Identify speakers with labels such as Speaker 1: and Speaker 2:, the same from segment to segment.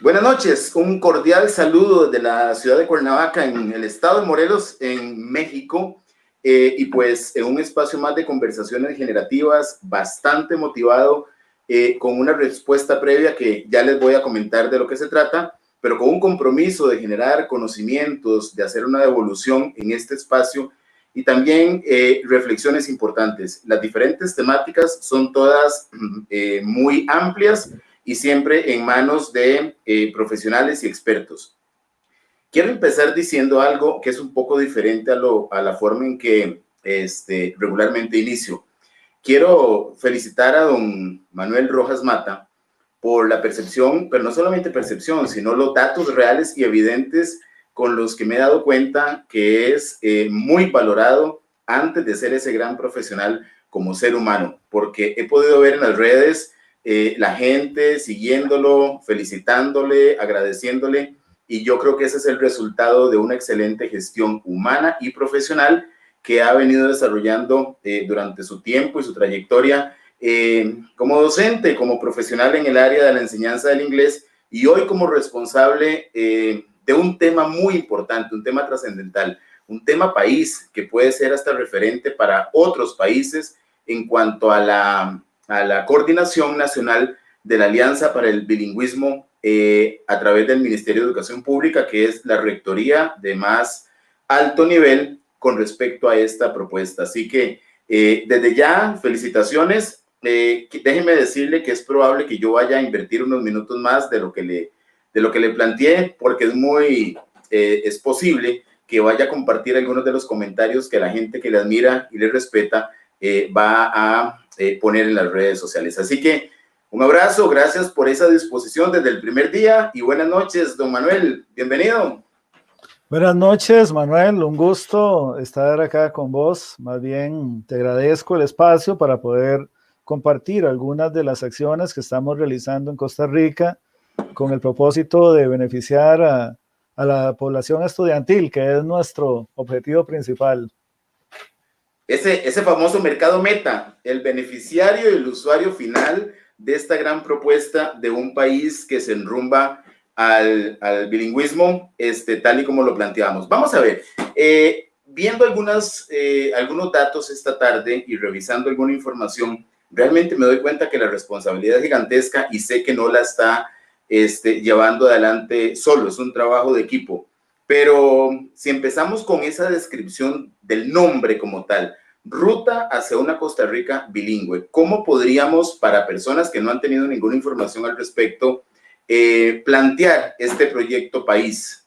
Speaker 1: Buenas noches, un cordial saludo desde la ciudad de Cuernavaca, en el estado de Morelos, en México, y pues en un espacio más de conversaciones generativas, bastante motivado, con una respuesta previa que ya les voy a comentar de lo que se trata, pero con un compromiso de generar conocimientos, de hacer una devolución en este espacio y también reflexiones importantes. Las diferentes temáticas son todas muy amplias y siempre en manos de profesionales y expertos. Quiero empezar diciendo algo que es un poco diferente a la forma en que regularmente inicio. Quiero felicitar a don Manuel Rojas Mata por la percepción, pero no solamente percepción, sino los datos reales y evidentes con los que me he dado cuenta que es muy valorado antes de ser ese gran profesional como ser humano, porque he podido ver en las redes la gente siguiéndolo, felicitándole, agradeciéndole, y yo creo que ese es el resultado de una excelente gestión humana y profesional que ha venido desarrollando durante su tiempo y su trayectoria como docente, como profesional en el área de la enseñanza del inglés y hoy como responsable de un tema muy importante, un tema trascendental, un tema país que puede ser hasta referente para otros países en cuanto a la coordinación nacional de la Alianza para el Bilingüismo a través del Ministerio de Educación Pública, que es la rectoría de más alto nivel con respecto a esta propuesta. Así que desde ya, felicitaciones. Déjenme decirle que es probable que yo vaya a invertir unos minutos más de lo que le planteé, porque es posible que vaya a compartir algunos de los comentarios que la gente que le admira y le respeta va a poner en las redes sociales. Así que un abrazo, gracias por esa disposición desde el primer día y buenas noches, don Manuel, bienvenido.
Speaker 2: Buenas noches, Manuel, un gusto estar acá con vos. Más bien te agradezco el espacio para poder compartir algunas de las acciones que estamos realizando en Costa Rica con el propósito de beneficiar a la población estudiantil, que es nuestro objetivo principal.
Speaker 1: Ese famoso mercado meta, el beneficiario y el usuario final de esta gran propuesta de un país que se enrumba al bilingüismo, tal y como lo planteamos. Vamos a ver, viendo algunos datos esta tarde y revisando alguna información, realmente me doy cuenta que la responsabilidad es gigantesca y sé que no la está llevando adelante solo, es un trabajo de equipo. Pero si empezamos con esa descripción del nombre como tal, ruta hacia una Costa Rica bilingüe, ¿cómo podríamos, para personas que no han tenido ninguna información al respecto, plantear este proyecto país?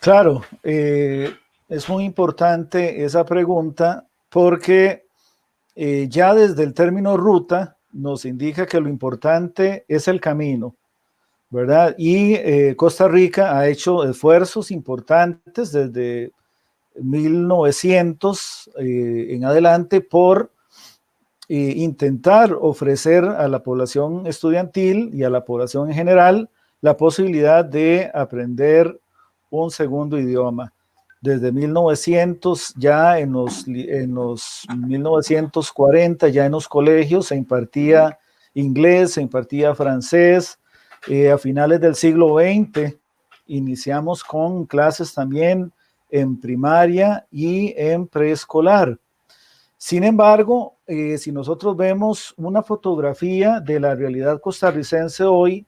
Speaker 2: Claro, es muy importante esa pregunta porque ya desde el término ruta nos indica que lo importante es el camino, ¿verdad? Y Costa Rica ha hecho esfuerzos importantes desde 1900 en adelante por intentar ofrecer a la población estudiantil y a la población en general la posibilidad de aprender un segundo idioma. Desde 1900, ya en los 1940, ya en los colegios se impartía inglés, se impartía francés. A finales del siglo XX iniciamos con clases también en primaria y en preescolar. Sin embargo, si nosotros vemos una fotografía de la realidad costarricense hoy,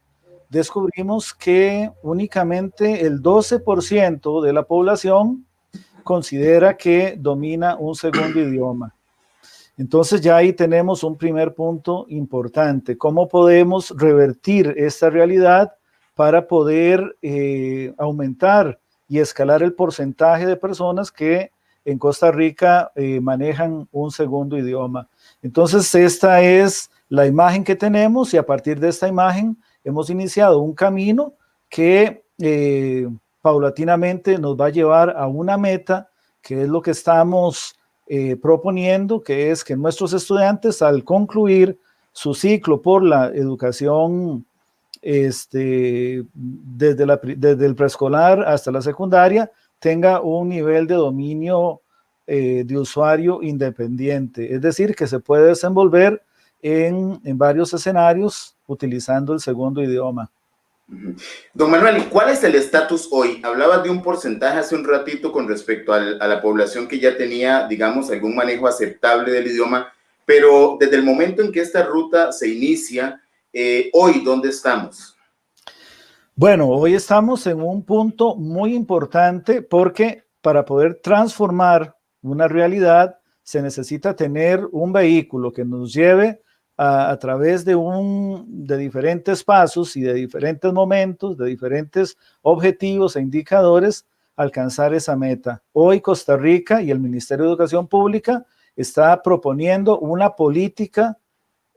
Speaker 2: descubrimos que únicamente el 12% de la población considera que domina un segundo idioma. Entonces ya ahí tenemos un primer punto importante. ¿Cómo podemos revertir esta realidad para poder aumentar y escalar el porcentaje de personas que en Costa Rica manejan un segundo idioma? Entonces esta es la imagen que tenemos y a partir de esta imagen hemos iniciado un camino que paulatinamente nos va a llevar a una meta, que es lo que estamos proponiendo, que es que nuestros estudiantes, al concluir su ciclo por la educación desde el preescolar hasta la secundaria, tenga un nivel de dominio de usuario independiente, es decir, que se puede desenvolver en varios escenarios utilizando el segundo idioma.
Speaker 1: Don Manuel, ¿y cuál es el estatus hoy? Hablabas de un porcentaje hace un ratito con respecto a la población que ya tenía, digamos, algún manejo aceptable del idioma, pero desde el momento en que esta ruta se inicia, hoy, ¿dónde estamos?
Speaker 2: Bueno, hoy estamos en un punto muy importante porque para poder transformar una realidad se necesita tener un vehículo que nos lleve a través de diferentes pasos y de diferentes momentos, de diferentes objetivos e indicadores, alcanzar esa meta. Hoy Costa Rica y el Ministerio de Educación Pública está proponiendo una política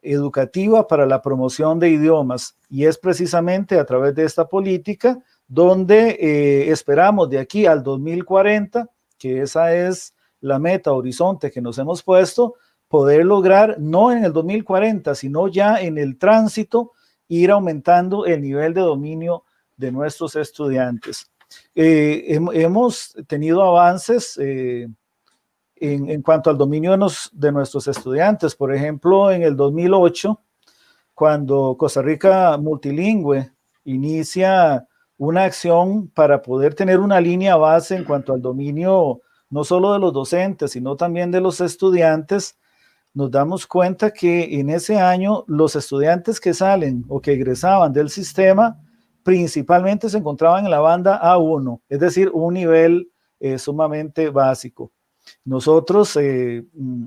Speaker 2: educativa para la promoción de idiomas y es precisamente a través de esta política donde esperamos de aquí al 2040, que esa es la meta horizonte que nos hemos puesto, poder lograr, no en el 2040, sino ya en el tránsito, ir aumentando el nivel de dominio de nuestros estudiantes. Hemos tenido avances en cuanto al dominio de nuestros estudiantes. Por ejemplo, en el 2008, cuando Costa Rica Multilingüe inicia una acción para poder tener una línea base en cuanto al dominio no solo de los docentes, sino también de los estudiantes, nos damos cuenta que en ese año los estudiantes que salen o que egresaban del sistema principalmente se encontraban en la banda A1, es decir, un nivel sumamente básico. Nosotros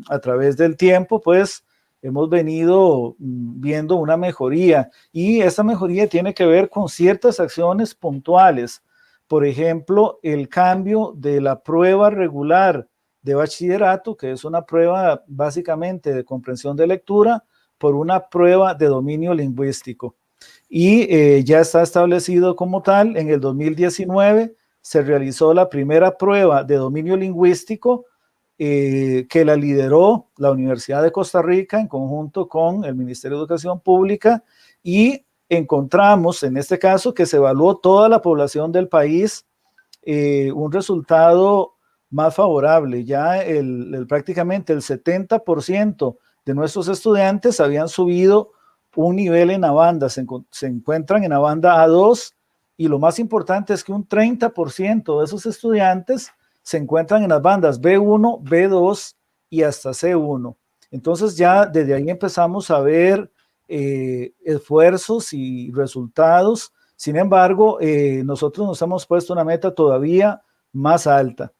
Speaker 2: a través del tiempo pues hemos venido viendo una mejoría y esa mejoría tiene que ver con ciertas acciones puntuales. Por ejemplo, el cambio de la prueba regular de bachillerato, que es una prueba básicamente de comprensión de lectura, por una prueba de dominio lingüístico. Y ya está establecido como tal, en el 2019 se realizó la primera prueba de dominio lingüístico que la lideró la Universidad de Costa Rica en conjunto con el Ministerio de Educación Pública y encontramos en este caso que se evaluó toda la población del país un resultado más favorable. Ya prácticamente el 70% de nuestros estudiantes habían subido un nivel en la banda, se encuentran en la banda A2 y lo más importante es que un 30% de esos estudiantes se encuentran en las bandas B1, B2 y hasta C1. Entonces ya desde ahí empezamos a ver esfuerzos y resultados. Sin embargo, nosotros nos hemos puesto una meta todavía más alta.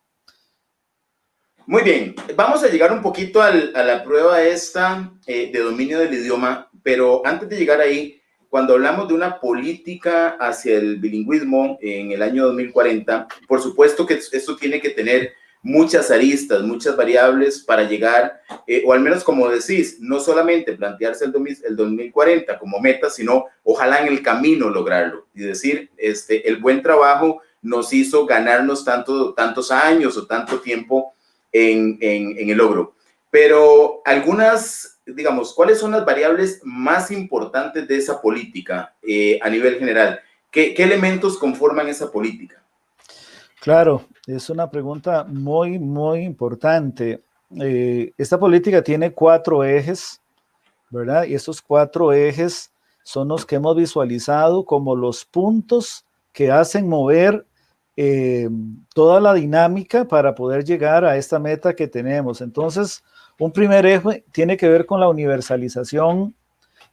Speaker 1: Muy bien, vamos a llegar un poquito a la prueba esta de dominio del idioma, pero antes de llegar ahí, cuando hablamos de una política hacia el bilingüismo en el año 2040, por supuesto que esto tiene que tener muchas aristas, muchas variables para llegar, o al menos como decís, no solamente plantearse el 2040 como meta, sino ojalá en el camino lograrlo y decir, el buen trabajo nos hizo ganarnos tantos años o tanto tiempo en el logro. Pero algunas, digamos, ¿cuáles son las variables más importantes de esa política a nivel general? ¿Qué elementos conforman esa política?
Speaker 2: Claro, es una pregunta muy, muy importante. Esta política tiene 4 ejes, ¿verdad? Y estos 4 ejes son los que hemos visualizado como los puntos que hacen mover toda la dinámica para poder llegar a esta meta que tenemos. Entonces, un primer eje tiene que ver con la universalización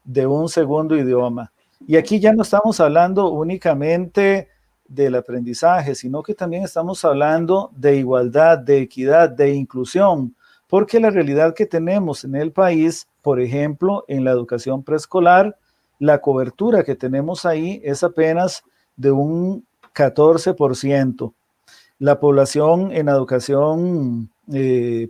Speaker 2: de un segundo idioma. Y aquí ya no estamos hablando únicamente del aprendizaje, sino que también estamos hablando de igualdad, de equidad, de inclusión, porque la realidad que tenemos en el país, por ejemplo, en la educación preescolar, la cobertura que tenemos ahí es apenas de un 14%. La población en educación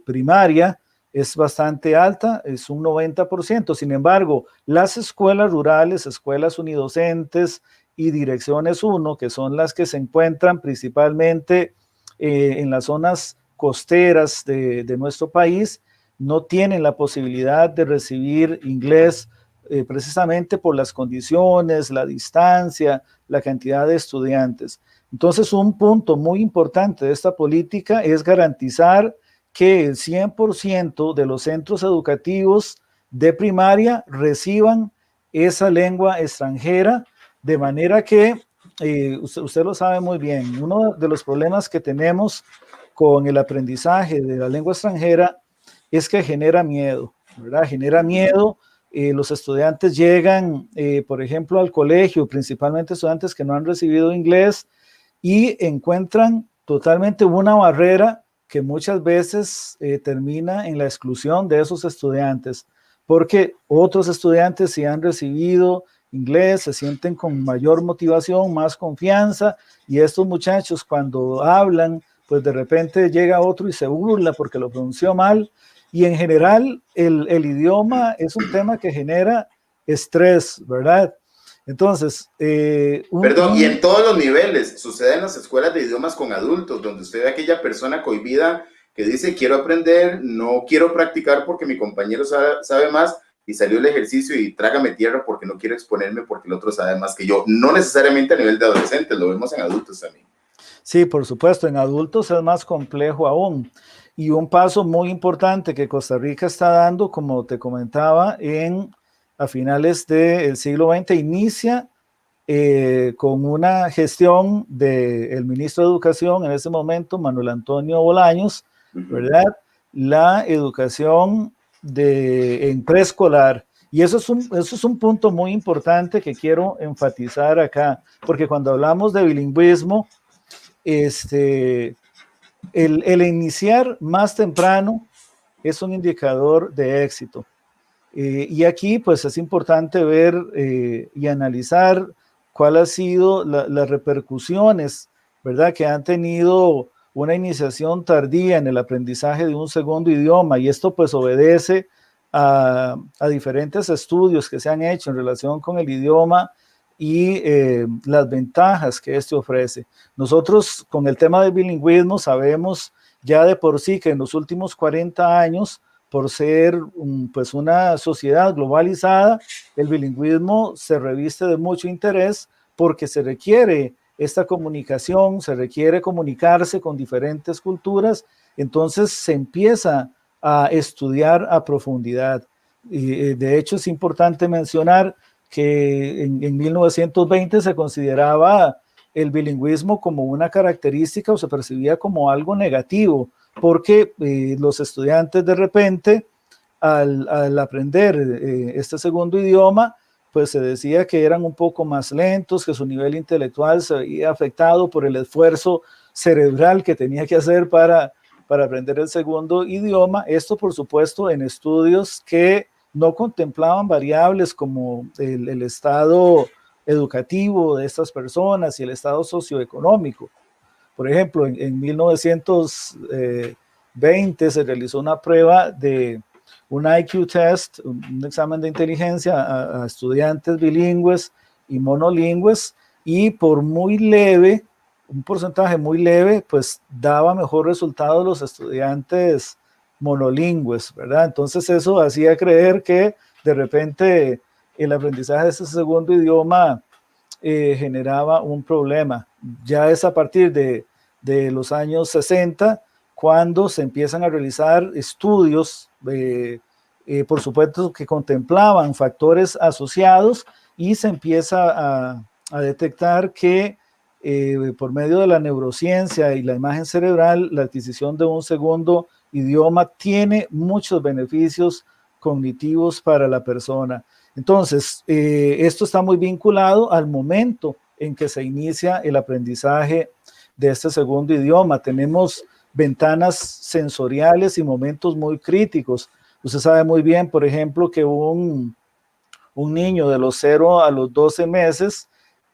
Speaker 2: primaria es bastante alta, es un 90%. Sin embargo, las escuelas rurales, escuelas unidocentes y direcciones 1, que son las que se encuentran principalmente en las zonas costeras de nuestro país, no tienen la posibilidad de recibir inglés precisamente por las condiciones, la distancia, la cantidad de estudiantes. Entonces, un punto muy importante de esta política es garantizar que el 100% de los centros educativos de primaria reciban esa lengua extranjera, de manera que, usted lo sabe muy bien, uno de los problemas que tenemos con el aprendizaje de la lengua extranjera es que genera miedo, ¿verdad? Genera miedo. Los estudiantes llegan, por ejemplo, al colegio, principalmente estudiantes que no han recibido inglés, y encuentran totalmente una barrera que muchas veces termina en la exclusión de esos estudiantes, porque otros estudiantes sí han recibido inglés, se sienten con mayor motivación, más confianza, y estos muchachos cuando hablan, pues de repente llega otro y se burla porque lo pronunció mal, y en general el idioma es un tema que genera estrés, ¿verdad? Entonces,
Speaker 1: Perdón, y en todos los niveles, sucede en las escuelas de idiomas con adultos, donde usted ve a aquella persona cohibida que dice, quiero aprender, no quiero practicar porque mi compañero sabe más, y salió el ejercicio y trágame tierra porque no quiero exponerme porque el otro sabe más que yo. No necesariamente a nivel de adolescentes, lo vemos en adultos también.
Speaker 2: Sí, por supuesto, en adultos es más complejo aún. Y un paso muy importante que Costa Rica está dando, como te comentaba, a finales del siglo XX, inicia con una gestión del ministro de Educación en ese momento, Manuel Antonio Bolaños, ¿verdad? La educación en preescolar. Y eso es un punto muy importante que quiero enfatizar acá, porque cuando hablamos de bilingüismo, el iniciar más temprano es un indicador de éxito. Y aquí pues es importante ver y analizar cuál ha sido las repercusiones, ¿verdad? Que han tenido una iniciación tardía en el aprendizaje de un segundo idioma, y esto pues obedece a diferentes estudios que se han hecho en relación con el idioma y las ventajas que este ofrece. Nosotros con el tema del bilingüismo sabemos ya de por sí que en los últimos 40 años, por ser pues una sociedad globalizada, el bilingüismo se reviste de mucho interés porque se requiere esta comunicación, se requiere comunicarse con diferentes culturas, entonces se empieza a estudiar a profundidad. Y, de hecho, es importante mencionar que en 1920 se consideraba el bilingüismo como una característica o se percibía como algo negativo, porque los estudiantes de repente, al aprender este segundo idioma, pues se decía que eran un poco más lentos, que su nivel intelectual se veía afectado por el esfuerzo cerebral que tenía que hacer para aprender el segundo idioma. Esto, por supuesto, en estudios que no contemplaban variables como el estado educativo de estas personas y el estado socioeconómico. Por ejemplo, en 1920 se realizó una prueba de un IQ test, un examen de inteligencia a estudiantes bilingües y monolingües, y por muy leve, un porcentaje muy leve, pues daba mejor resultado los estudiantes monolingües, ¿verdad? Entonces eso hacía creer que de repente el aprendizaje de ese segundo idioma generaba un problema. Ya es a partir de los años 60 cuando se empiezan a realizar estudios, por supuesto, que contemplaban factores asociados, y se empieza a detectar que por medio de la neurociencia y la imagen cerebral, la adquisición de un segundo idioma tiene muchos beneficios cognitivos para la persona. Entonces, esto está muy vinculado al momento en que se inicia el aprendizaje de este segundo idioma. Tenemos ventanas sensoriales y momentos muy críticos. Usted sabe muy bien, por ejemplo, que un niño de los 0 a los 12 meses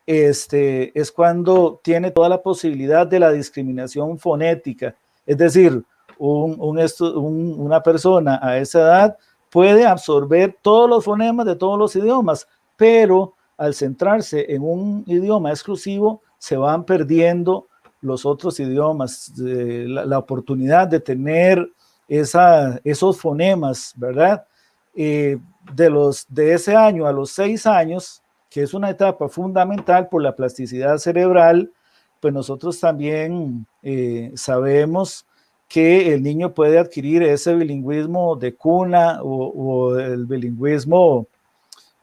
Speaker 2: es cuando tiene toda la posibilidad de la discriminación fonética. Es decir, una persona a esa edad puede absorber todos los fonemas de todos los idiomas, pero al centrarse en un idioma exclusivo, se van perdiendo los otros idiomas, la oportunidad de tener esos fonemas, ¿verdad? De ese año a los 6 años, que es una etapa fundamental por la plasticidad cerebral, pues nosotros también sabemos que el niño puede adquirir ese bilingüismo de cuna o el bilingüismo,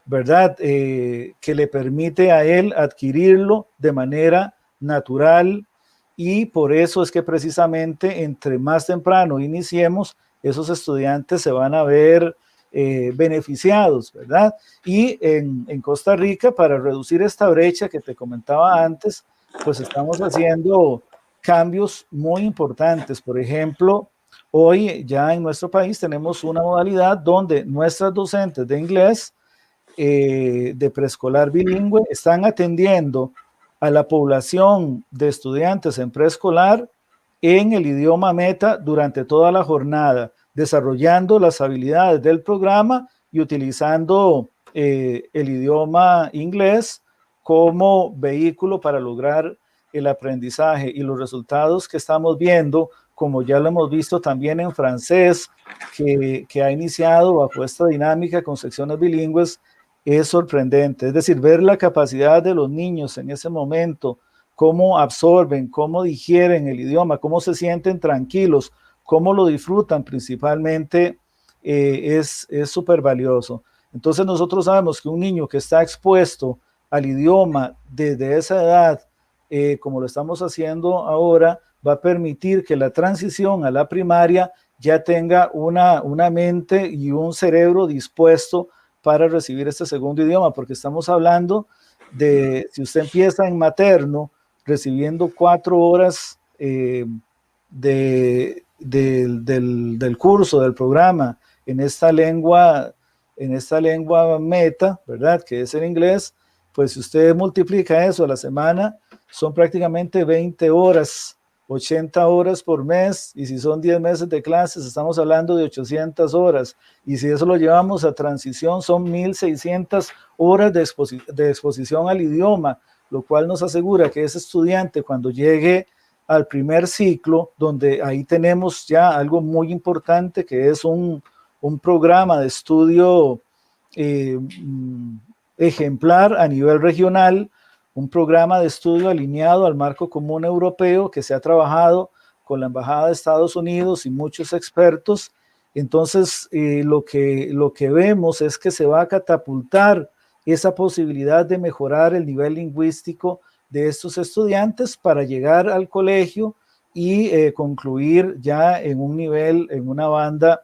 Speaker 2: ¿verdad? Que le permite a él adquirirlo de manera natural, y por eso es que precisamente entre más temprano iniciemos, esos estudiantes se van a ver beneficiados, ¿verdad? Y en Costa Rica, para reducir esta brecha que te comentaba antes, pues estamos haciendo cambios muy importantes. Por ejemplo, hoy ya en nuestro país tenemos una modalidad donde nuestras docentes de inglés de preescolar bilingüe están atendiendo a la población de estudiantes en preescolar en el idioma meta durante toda la jornada, desarrollando las habilidades del programa y utilizando el idioma inglés como vehículo para lograr el aprendizaje. Y los resultados que estamos viendo, como ya lo hemos visto también en francés, que ha iniciado bajo esta dinámica con secciones bilingües, es sorprendente. Es decir, ver la capacidad de los niños en ese momento, cómo absorben, cómo digieren el idioma, cómo se sienten tranquilos, cómo lo disfrutan principalmente, es súper valioso. Entonces nosotros sabemos que un niño que está expuesto al idioma desde esa edad, como lo estamos haciendo ahora, va a permitir que la transición a la primaria ya tenga una mente y un cerebro dispuesto para recibir este segundo idioma, porque estamos hablando de, si usted empieza en materno, recibiendo 4 horas del curso, del programa, en esta lengua meta, ¿verdad? Que es el inglés, pues si usted multiplica eso a la semana, son prácticamente 20 horas, 80 horas por mes, y si son 10 meses de clases, estamos hablando de 800 horas, y si eso lo llevamos a transición, son 1.600 horas de exposición al idioma, lo cual nos asegura que ese estudiante, cuando llegue al primer ciclo, donde ahí tenemos ya algo muy importante, que es un programa de estudio ejemplar a nivel regional, un programa de estudio alineado al marco común europeo que se ha trabajado con la Embajada de Estados Unidos y muchos expertos. Entonces, lo que vemos es que se va a catapultar esa posibilidad de mejorar el nivel lingüístico de estos estudiantes para llegar al colegio y concluir ya en un nivel, en una banda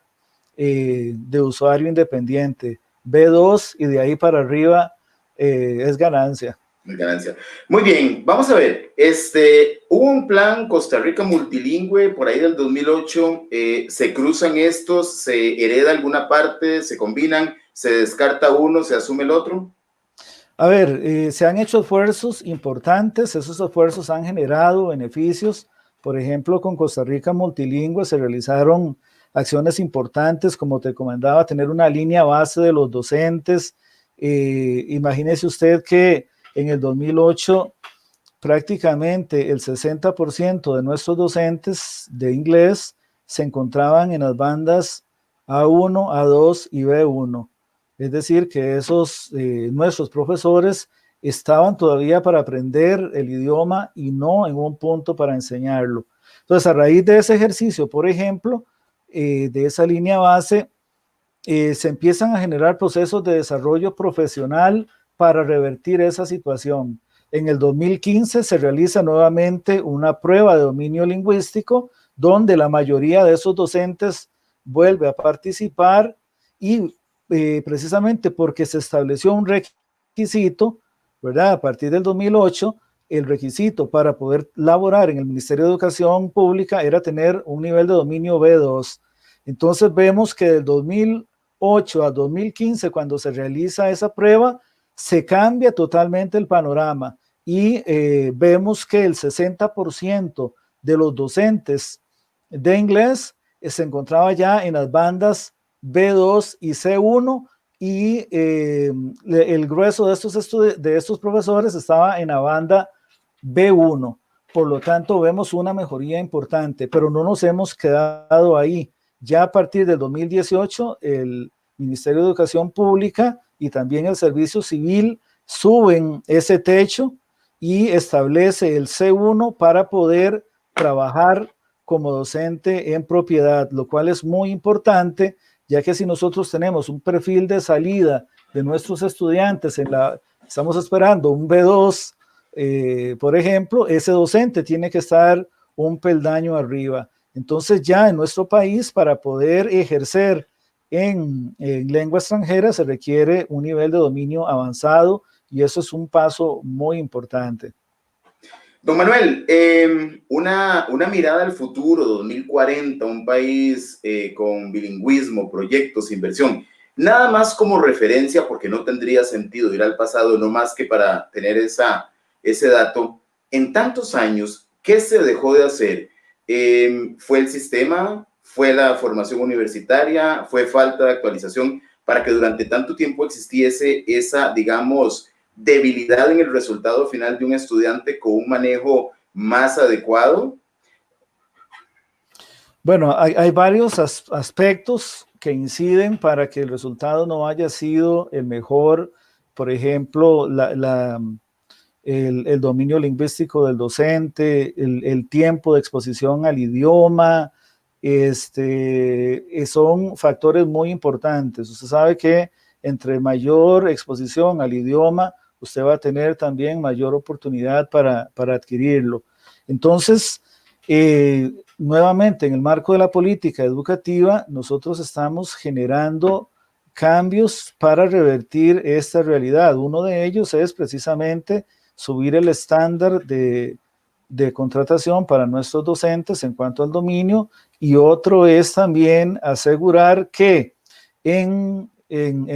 Speaker 2: de usuario independiente, B2, y de ahí para arriba es ganancia.
Speaker 1: Ganancia. Muy bien, vamos a ver. Hubo un plan Costa Rica multilingüe por ahí del 2008. ¿Se cruzan estos? ¿Se hereda alguna parte? ¿Se combinan? ¿Se descarta uno? ¿Se asume el otro?
Speaker 2: A ver, se han hecho esfuerzos importantes. Esos esfuerzos han generado beneficios. Por ejemplo, con Costa Rica multilingüe se realizaron acciones importantes, como te comentaba, tener una línea base de los docentes. Imagínese usted que en el 2008 prácticamente el 60% de nuestros docentes de inglés se encontraban en las bandas A1, A2 y B1. Es decir, que esos nuestros profesores estaban todavía para aprender el idioma y no en un punto para enseñarlo. Entonces, a raíz de ese ejercicio, por ejemplo, de esa línea base, se empiezan a generar procesos de desarrollo profesional para revertir esa situación. En el 2015 se realiza nuevamente una prueba de dominio lingüístico donde la mayoría de esos docentes vuelve a participar y precisamente porque se estableció un requisito, ¿verdad? A partir del 2008, el requisito para poder laborar en el Ministerio de Educación Pública era tener un nivel de dominio B2. Entonces vemos que del 2008 a 2015, cuando se realiza esa prueba, se cambia totalmente el panorama y vemos que el 60% de los docentes de inglés se encontraba ya en las bandas B2 y C1 y el grueso de estos profesores estaba en la banda B1. Por lo tanto, vemos una mejoría importante, pero no nos hemos quedado ahí. Ya a partir del 2018, el Ministerio de Educación Pública y también el Servicio Civil suben ese techo y establece el C1 para poder trabajar como docente en propiedad, lo cual es muy importante, ya que si nosotros tenemos un perfil de salida de nuestros estudiantes, estamos esperando un B2, por ejemplo, ese docente tiene que estar un peldaño arriba. Entonces ya en nuestro país, para poder ejercer en lengua extranjera, se requiere un nivel de dominio avanzado y eso es un paso muy importante.
Speaker 1: Don Manuel, una mirada al futuro, 2040, un país con bilingüismo, proyectos, inversión. Nada más como referencia, porque no tendría sentido ir al pasado, no más que para tener ese dato. En tantos años, ¿qué se dejó de hacer? ¿Fue el sistema? ¿Fue la formación universitaria? ¿Fue falta de actualización para que durante tanto tiempo existiese esa, digamos, debilidad en el resultado final de un estudiante con un manejo más adecuado?
Speaker 2: Bueno, hay varios aspectos que inciden para que el resultado no haya sido el mejor. Por ejemplo, el dominio lingüístico del docente, el tiempo de exposición al idioma, son factores muy importantes. Usted sabe que entre mayor exposición al idioma, usted va a tener también mayor oportunidad para adquirirlo. Entonces, nuevamente, en el marco de la política educativa, nosotros estamos generando cambios para revertir esta realidad. Uno de ellos es precisamente subir el estándar de contratación para nuestros docentes en cuanto al dominio, y otro es también asegurar que en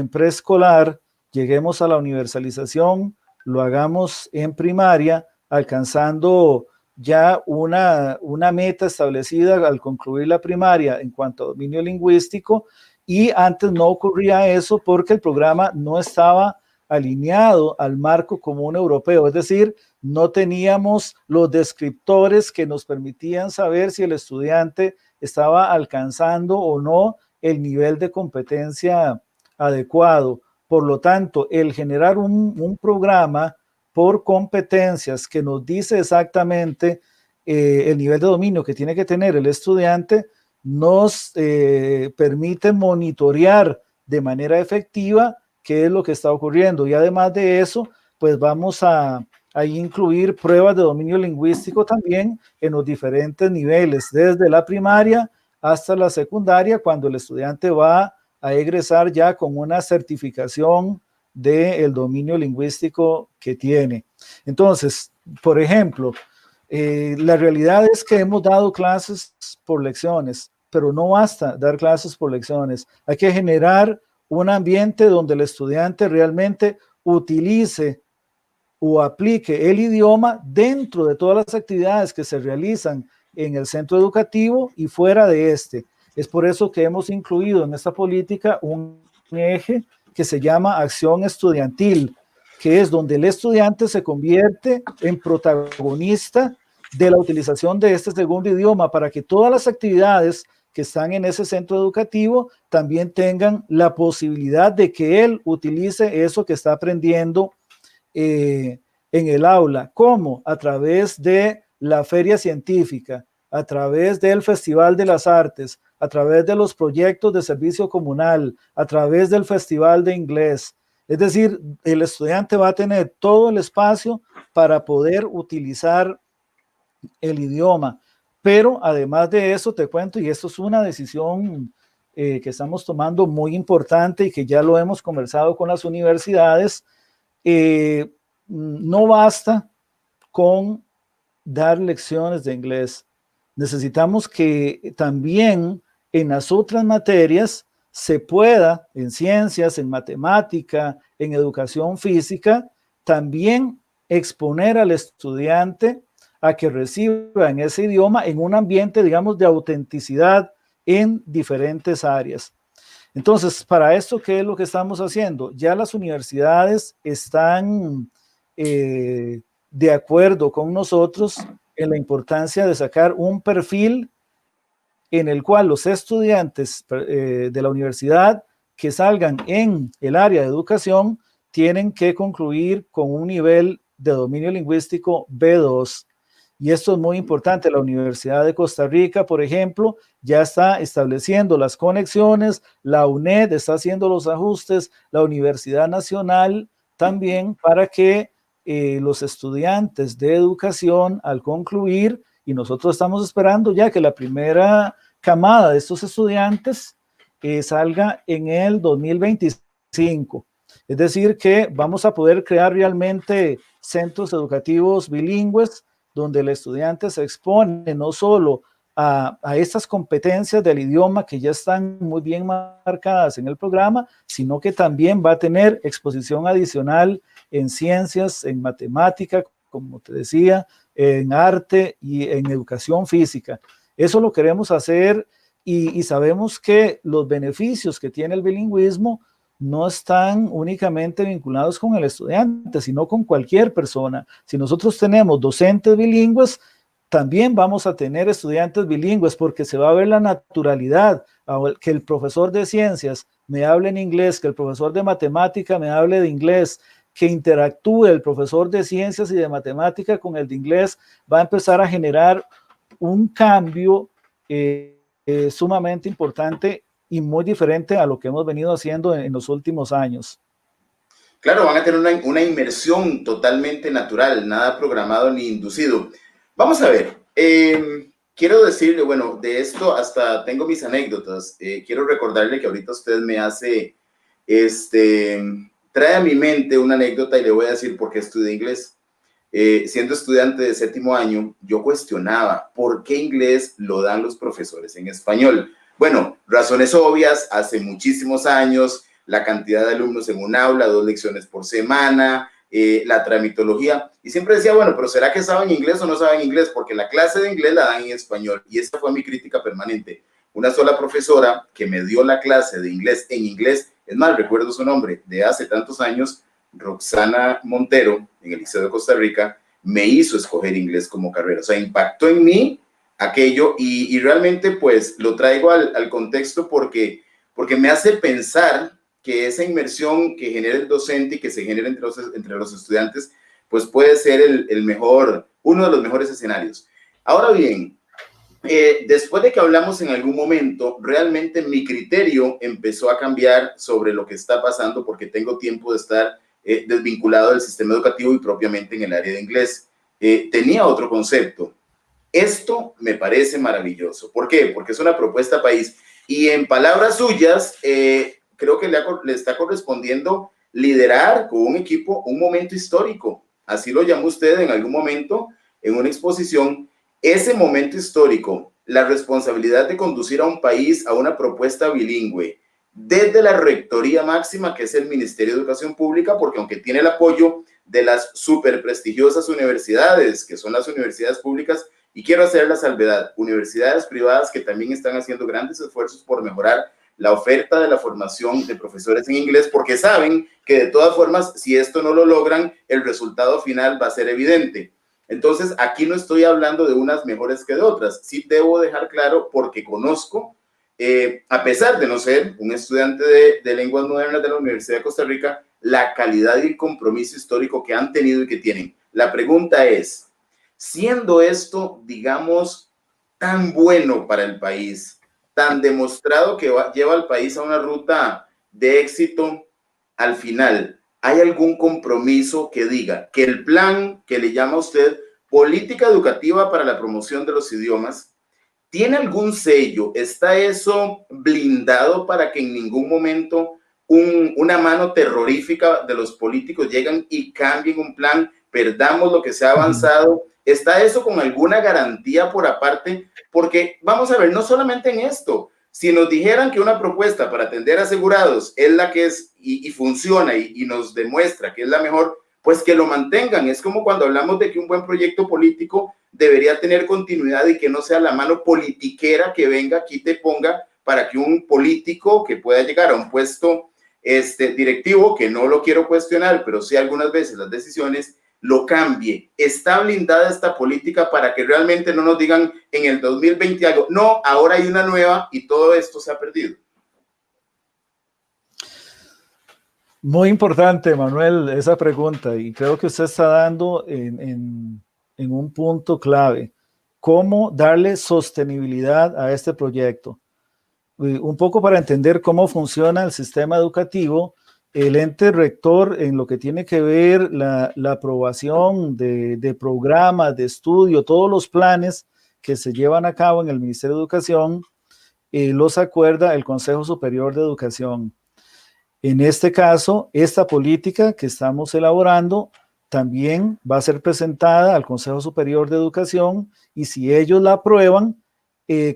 Speaker 2: preescolar lleguemos a la universalización, lo hagamos en primaria, alcanzando ya una meta establecida al concluir la primaria en cuanto a dominio lingüístico, y antes no ocurría eso porque el programa no estaba alineado al marco común europeo, es decir, no teníamos los descriptores que nos permitían saber si el estudiante estaba alcanzando o no el nivel de competencia adecuado. Por lo tanto, el generar un programa por competencias que nos dice exactamente el nivel de dominio que tiene que tener el estudiante, nos permite monitorear de manera efectiva qué es lo que está ocurriendo. Y además de eso, pues vamos a incluir pruebas de dominio lingüístico también en los diferentes niveles, desde la primaria hasta la secundaria, cuando el estudiante va a egresar ya con una certificación del dominio lingüístico que tiene. Entonces, por ejemplo, la realidad es que hemos dado clases por lecciones, pero no basta dar clases por lecciones. Hay que generar un ambiente donde el estudiante realmente utilice o aplique el idioma dentro de todas las actividades que se realizan en el centro educativo y fuera de este. Es por eso que hemos incluido en esta política un eje que se llama acción estudiantil, que es donde el estudiante se convierte en protagonista de la utilización de este segundo idioma para que todas las actividades que están en ese centro educativo también tengan la posibilidad de que él utilice eso que está aprendiendo en el aula. ¿Cómo? A través de la feria científica, a través del Festival de las Artes, a través de los proyectos de servicio comunal, a través del Festival de Inglés. Es decir, el estudiante va a tener todo el espacio para poder utilizar el idioma. Pero además de eso, te cuento, y esto es una decisión que estamos tomando muy importante y que ya lo hemos conversado con las universidades, no basta con dar lecciones de inglés. Necesitamos que también en las otras materias se pueda, en ciencias, en matemática, en educación física, también exponer al estudiante a que reciba en ese idioma en un ambiente, digamos, de autenticidad en diferentes áreas. Entonces, para esto, ¿qué es lo que estamos haciendo? Ya las universidades están de acuerdo con nosotros en la importancia de sacar un perfil en el cual los estudiantes de la universidad que salgan en el área de educación tienen que concluir con un nivel de dominio lingüístico B2. Y esto es muy importante. La Universidad de Costa Rica, por ejemplo, ya está estableciendo las conexiones, la UNED está haciendo los ajustes, la Universidad Nacional también, para que los estudiantes de educación, al concluir, y nosotros estamos esperando ya que la primera camada de estos estudiantes salga en el 2025. Es decir, que vamos a poder crear realmente centros educativos bilingües donde el estudiante se expone no solo a estas competencias del idioma que ya están muy bien marcadas en el programa, sino que también va a tener exposición adicional en ciencias, en matemática, como te decía, en arte y en educación física. Eso lo queremos hacer y sabemos que los beneficios que tiene el bilingüismo no están únicamente vinculados con el estudiante, sino con cualquier persona. Si nosotros tenemos docentes bilingües, también vamos a tener estudiantes bilingües porque se va a ver la naturalidad, que el profesor de ciencias me hable en inglés, que el profesor de matemática me hable de inglés, que interactúe el profesor de ciencias y de matemática con el de inglés, va a empezar a generar un cambio sumamente importante y muy diferente a lo que hemos venido haciendo en los últimos años.
Speaker 1: Claro, van a tener una inmersión totalmente natural, nada programado ni inducido. Vamos a ver, quiero decirle, bueno, de esto hasta tengo mis anécdotas. Quiero recordarle que ahorita usted me hace, trae a mi mente una anécdota y le voy a decir por qué estudié inglés. Siendo estudiante de 7º año, yo cuestionaba por qué inglés lo dan los profesores en español. Bueno, razones obvias, hace muchísimos años, la cantidad de alumnos en un aula, 2 lecciones por semana, la tramitología, y siempre decía, bueno, pero ¿será que saben inglés o no saben inglés? Porque la clase de inglés la dan en español, y esa fue mi crítica permanente. Una sola profesora que me dio la clase de inglés en inglés, es más, recuerdo su nombre, de hace tantos años, Roxana Montero, en el Liceo de Costa Rica, me hizo escoger inglés como carrera. O sea, impactó en mí aquello y realmente pues lo traigo al contexto porque me hace pensar que esa inmersión que genera el docente y que se genera entre los estudiantes, pues puede ser uno de los mejores escenarios. Ahora bien, después de que hablamos en algún momento, realmente mi criterio empezó a cambiar sobre lo que está pasando porque tengo tiempo de estar desvinculado del sistema educativo y propiamente en el área de inglés. Tenía otro concepto. Esto me parece maravilloso. ¿Por qué? Porque es una propuesta país y en palabras suyas, creo que le está correspondiendo liderar con un equipo un momento histórico. Así lo llamó usted en algún momento en una exposición. Ese momento histórico, la responsabilidad de conducir a un país a una propuesta bilingüe desde la rectoría máxima, que es el Ministerio de Educación Pública, porque aunque tiene el apoyo de las súper prestigiosas universidades, que son las universidades públicas, y quiero hacer la salvedad, universidades privadas que también están haciendo grandes esfuerzos por mejorar la oferta de la formación de profesores en inglés, porque saben que de todas formas, si esto no lo logran, el resultado final va a ser evidente. Entonces, aquí no estoy hablando de unas mejores que de otras. Sí debo dejar claro, porque conozco, a pesar de no ser un estudiante de lenguas modernas de la Universidad de Costa Rica, la calidad y el compromiso histórico que han tenido y que tienen. La pregunta es, siendo esto, digamos, tan bueno para el país, tan demostrado que lleva al país a una ruta de éxito, al final, ¿hay algún compromiso que diga que el plan que le llama a usted política educativa para la promoción de los idiomas tiene algún sello? ¿Está eso blindado para que en ningún momento una mano terrorífica de los políticos lleguen y cambien un plan, perdamos lo que se ha avanzado? ¿Está eso con alguna garantía por aparte? Porque vamos a ver, no solamente en esto, si nos dijeran que una propuesta para atender asegurados es la que es y funciona y nos demuestra que es la mejor, pues que lo mantengan. Es como cuando hablamos de que un buen proyecto político debería tener continuidad y que no sea la mano politiquera que venga aquí te ponga para que un político que pueda llegar a un puesto directivo, que no lo quiero cuestionar, pero sí algunas veces las decisiones, lo cambie. Está blindada esta política para que realmente no nos digan en el 2020 algo, no, ahora hay una nueva y todo esto se ha perdido.
Speaker 2: Muy importante, Manuel, esa pregunta, y creo que usted está dando en un punto clave: cómo darle sostenibilidad a este proyecto. Un poco para entender cómo funciona el sistema educativo, el ente rector, en lo que tiene que ver la aprobación de programas de estudio, todos los planes que se llevan a cabo en el Ministerio de Educación, los acuerda el Consejo Superior de Educación. En este caso, esta política que estamos elaborando también va a ser presentada al Consejo Superior de Educación, y si ellos la aprueban,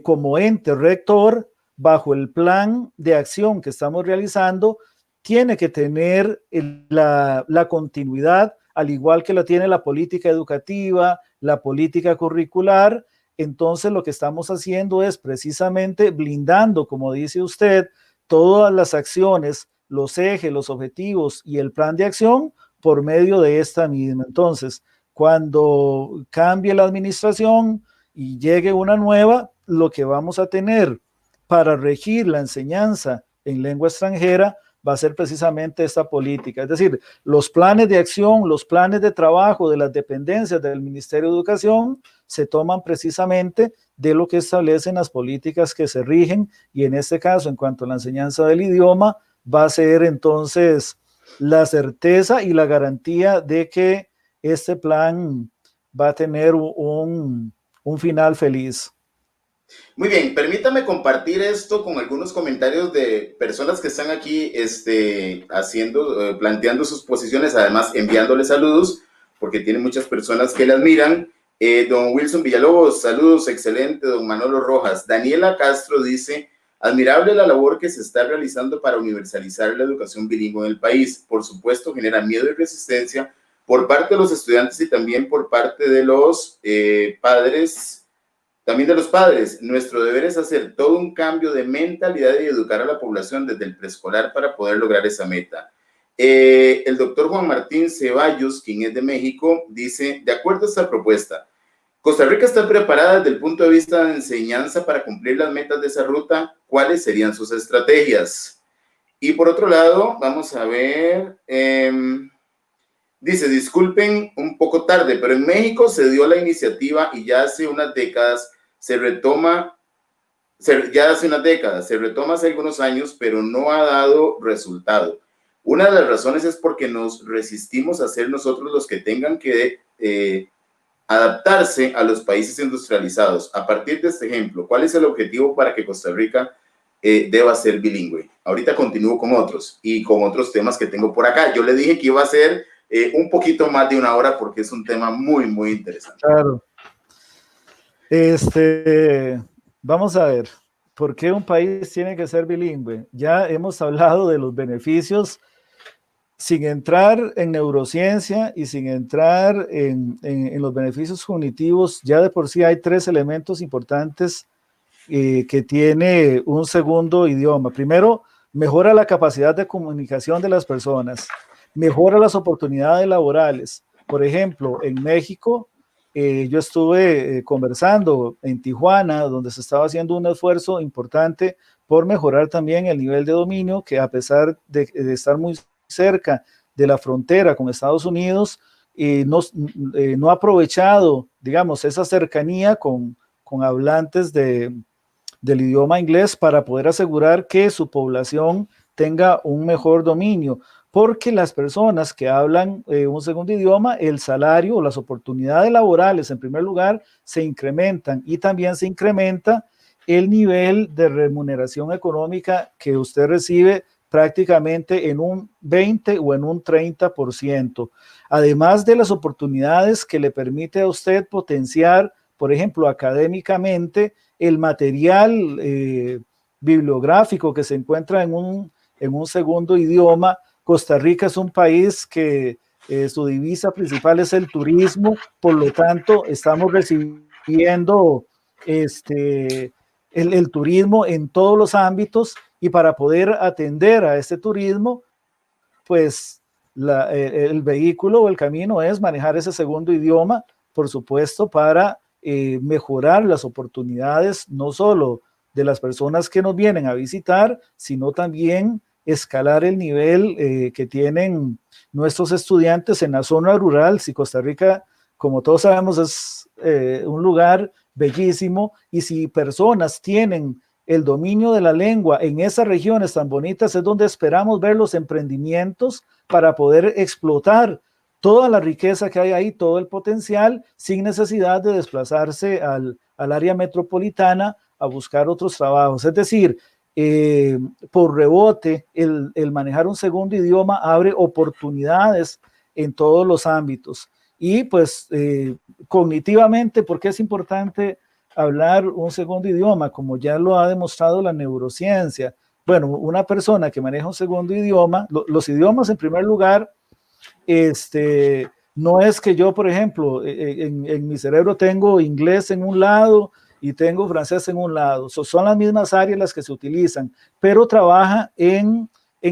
Speaker 2: como ente rector, bajo el plan de acción que estamos realizando, tiene que tener la continuidad, al igual que la tiene la política educativa, la política curricular. Entonces, lo que estamos haciendo es precisamente blindando, como dice usted, todas las acciones, los ejes, los objetivos y el plan de acción por medio de esta misma. Entonces, cuando cambie la administración y llegue una nueva, lo que vamos a tener para regir la enseñanza en lengua extranjera va a ser precisamente esta política. Es decir, los planes de acción, los planes de trabajo de las dependencias del Ministerio de Educación se toman precisamente de lo que establecen las políticas que se rigen, y en este caso, en cuanto a la enseñanza del idioma, va a ser entonces la certeza y la garantía de que este plan va a tener un final feliz.
Speaker 1: Muy bien, permítame compartir esto con algunos comentarios de personas que están aquí planteando sus posiciones, además enviándoles saludos, porque tiene muchas personas que le admiran. Don Wilson Villalobos, saludos, excelente. Don Manolo Rojas. Daniela Castro dice: admirable la labor que se está realizando para universalizar la educación bilingüe en el país. Por supuesto, genera miedo y resistencia por parte de los estudiantes y también por parte de los padres. También de los padres. Nuestro deber es hacer todo un cambio de mentalidad y educar a la población desde el preescolar para poder lograr esa meta. El doctor Juan Martín Ceballos, quien es de México, dice: de acuerdo a esta propuesta, Costa Rica está preparada desde el punto de vista de enseñanza para cumplir las metas de esa ruta. ¿Cuáles serían sus estrategias? Y por otro lado, vamos a ver, dice: disculpen un poco tarde, pero en México se dio la iniciativa y ya hace unas décadas se retoma hace algunos años, pero no ha dado resultado. Una de las razones es porque nos resistimos a ser nosotros los que tengan que adaptarse a los países industrializados. A partir de este ejemplo, ¿cuál es el objetivo para que Costa Rica deba ser bilingüe? Ahorita continúo con otros y con otros temas que tengo por acá. Yo le dije que iba a ser un poquito más de una hora porque es un tema muy, muy interesante.
Speaker 2: Claro. Vamos a ver, ¿por qué un país tiene que ser bilingüe? Ya hemos hablado de los beneficios, sin entrar en neurociencia y sin entrar en los beneficios cognitivos. Ya de por sí hay 3 elementos importantes que tiene un segundo idioma. Primero, mejora la capacidad de comunicación de las personas, mejora las oportunidades laborales. Por ejemplo, en México, yo estuve conversando en Tijuana, donde se estaba haciendo un esfuerzo importante por mejorar también el nivel de dominio, que a pesar de estar muy cerca de la frontera con Estados Unidos, no ha aprovechado, digamos, esa cercanía con hablantes del idioma inglés para poder asegurar que su población tenga un mejor dominio, porque las personas que hablan un segundo idioma, el salario o las oportunidades laborales, en primer lugar, se incrementan, y también se incrementa el nivel de remuneración económica que usted recibe prácticamente en un 20 o en un 30%, además de las oportunidades que le permite a usted potenciar, por ejemplo, académicamente, el material bibliográfico que se encuentra en un segundo idioma. Costa Rica es un país que su divisa principal es el turismo, por lo tanto estamos recibiendo el turismo en todos los ámbitos, y para poder atender a este turismo, pues el vehículo o el camino es manejar ese segundo idioma, por supuesto, para mejorar las oportunidades no solo de las personas que nos vienen a visitar, sino también escalar el nivel que tienen nuestros estudiantes en la zona rural. Si Costa Rica como todos sabemos, es un lugar bellísimo, y si personas tienen el dominio de la lengua en esas regiones tan bonitas, es donde esperamos ver los emprendimientos para poder explotar toda la riqueza que hay ahí, todo el potencial, sin necesidad de desplazarse al área metropolitana a buscar otros trabajos. Es decir, por rebote, el manejar un segundo idioma abre oportunidades en todos los ámbitos. Y pues cognitivamente, ¿por qué es importante hablar un segundo idioma? Como ya lo ha demostrado la neurociencia. Bueno, una persona que maneja un segundo idioma, los idiomas en primer lugar, no es que yo, por ejemplo, en mi cerebro tengo inglés en un lado y tengo francés en un lado. Son las mismas áreas las que se utilizan, pero trabaja en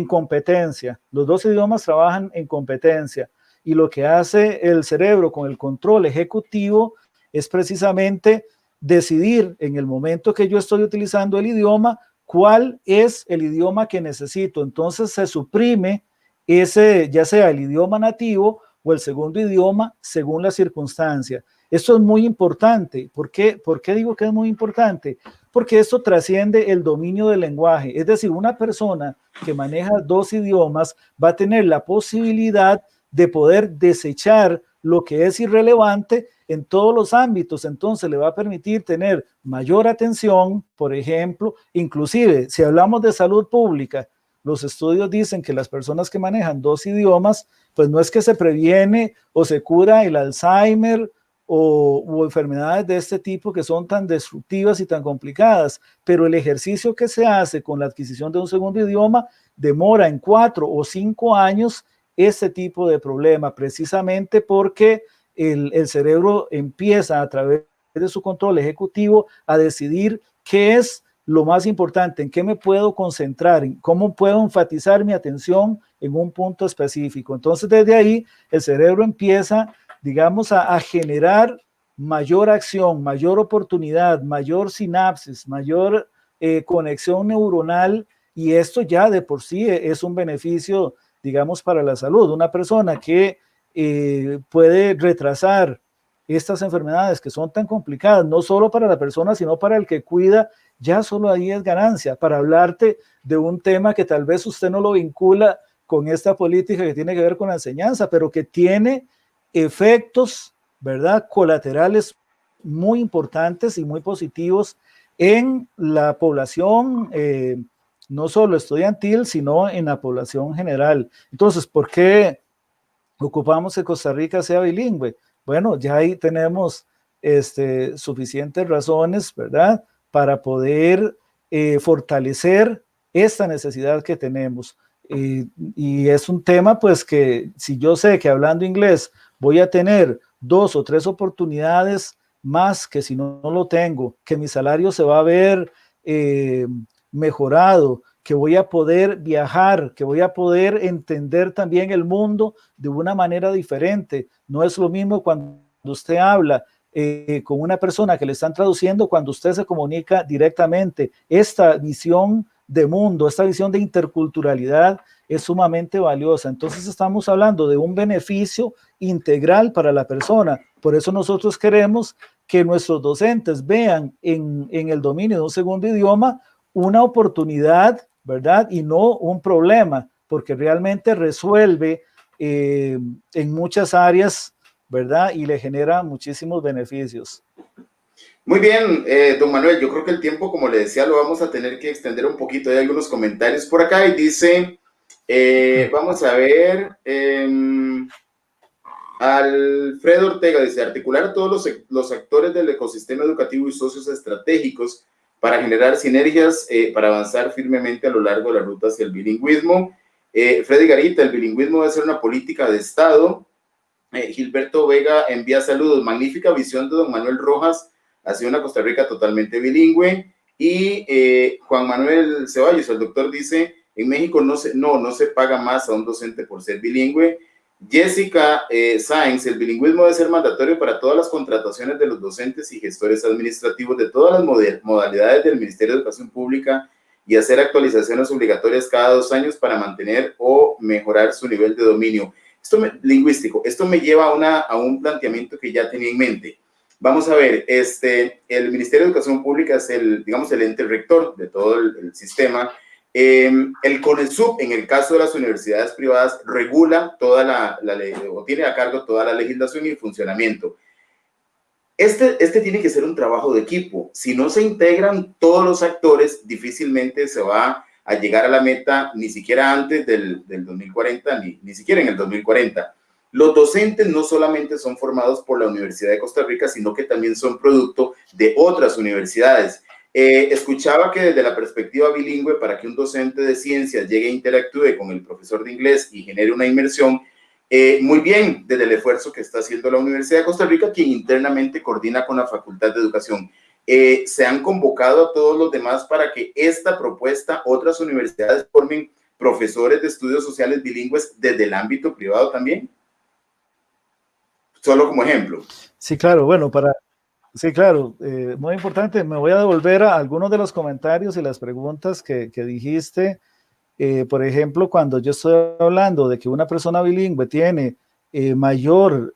Speaker 2: competencia. Los dos idiomas trabajan en competencia. Y lo que hace el cerebro con el control ejecutivo es precisamente decidir en el momento que yo estoy utilizando el idioma, cuál es el idioma que necesito. Entonces se suprime ese, ya sea el idioma nativo o el segundo idioma, según la circunstancia. Esto es muy importante. ¿Por qué digo que es muy importante? Porque esto trasciende el dominio del lenguaje. Es decir, una persona que maneja dos idiomas va a tener la posibilidad de poder desechar lo que es irrelevante en todos los ámbitos. Entonces le va a permitir tener mayor atención, por ejemplo, inclusive si hablamos de salud pública, los estudios dicen que las personas que manejan dos idiomas, pues no es que se previene o se cura el Alzheimer o enfermedades de este tipo que son tan destructivas y tan complicadas, pero el ejercicio que se hace con la adquisición de un segundo idioma demora en 4 o 5 años este tipo de problema, precisamente porque el cerebro empieza a través de su control ejecutivo a decidir qué es lo más importante, en qué me puedo concentrar, en cómo puedo enfatizar mi atención en un punto específico. Entonces, desde ahí, el cerebro empieza, digamos, a generar mayor acción, mayor oportunidad, mayor sinapsis, mayor conexión neuronal, y esto ya de por sí es un beneficio, digamos, para la salud. Una persona que puede retrasar estas enfermedades que son tan complicadas, no solo para la persona, sino para el que cuida, ya solo ahí es ganancia. Para hablarte de un tema que tal vez usted no lo vincula con esta política que tiene que ver con la enseñanza, pero que tiene efectos, ¿verdad?, colaterales muy importantes y muy positivos en la población, no solo estudiantil, sino en la población general. Entonces, ¿por qué ocupamos que Costa Rica sea bilingüe? Bueno, ya ahí tenemos suficientes razones, ¿verdad?, para poder fortalecer esta necesidad que tenemos. Y es un tema, pues, que si yo sé que hablando inglés voy a tener 2 o 3 oportunidades más que si no lo tengo, que mi salario se va a ver mejorado, que voy a poder viajar, que voy a poder entender también el mundo de una manera diferente. No es lo mismo cuando usted habla con una persona que le están traduciendo, cuando usted se comunica directamente. Esta visión de mundo, esta visión de interculturalidad es sumamente valiosa. Entonces estamos hablando de un beneficio integral para la persona. Por eso nosotros queremos que nuestros docentes vean en el dominio de un segundo idioma una oportunidad, ¿verdad?, y no un problema, porque realmente resuelve en muchas áreas, ¿verdad?, y le genera muchísimos beneficios.
Speaker 1: Muy bien, don Manuel, yo creo que el tiempo, como le decía, lo vamos a tener que extender un poquito. Hay algunos comentarios por acá y dice, vamos a ver, Alfredo Ortega dice, articular a todos los actores del ecosistema educativo y socios estratégicos para generar sinergias para avanzar firmemente a lo largo de la ruta hacia el bilingüismo. Freddy Garita, el bilingüismo debe ser una política de Estado. Gilberto Vega envía saludos, magnífica visión de don Manuel Rojas hacia una Costa Rica totalmente bilingüe. Y Juan Manuel Ceballos, el doctor, dice, en México no se paga más a un docente por ser bilingüe. Jessica Sáenz, el bilingüismo debe ser mandatorio para todas las contrataciones de los docentes y gestores administrativos de todas las modalidades del Ministerio de Educación Pública y hacer actualizaciones obligatorias cada 2 años para mantener o mejorar su nivel de dominio. lingüístico. Esto me lleva a un planteamiento que ya tenía en mente. Vamos a ver, el Ministerio de Educación Pública es digamos, el ente rector de todo el sistema. El CONESUB, en el caso de las universidades privadas, regula toda la ley, o tiene a cargo toda la legislación y funcionamiento. Este tiene que ser un trabajo de equipo. Si no se integran todos los actores, difícilmente se va a llegar a la meta, ni siquiera antes del 2040, ni siquiera en el 2040. Los docentes no solamente son formados por la Universidad de Costa Rica, sino que también son producto de otras universidades. Escuchaba que desde la perspectiva bilingüe, para que un docente de ciencias llegue e interactúe con el profesor de inglés y genere una inmersión, muy bien, desde el esfuerzo que está haciendo la Universidad de Costa Rica, quien internamente coordina con la Facultad de Educación. Se han convocado a todos los demás para que esta propuesta, otras universidades formen profesores de estudios sociales bilingües desde el ámbito privado también. Solo como ejemplo.
Speaker 2: Sí, claro, bueno, sí, claro, muy importante. Me voy a devolver a algunos de los comentarios y las preguntas que dijiste. Por ejemplo, cuando yo estoy hablando de que una persona bilingüe tiene mayor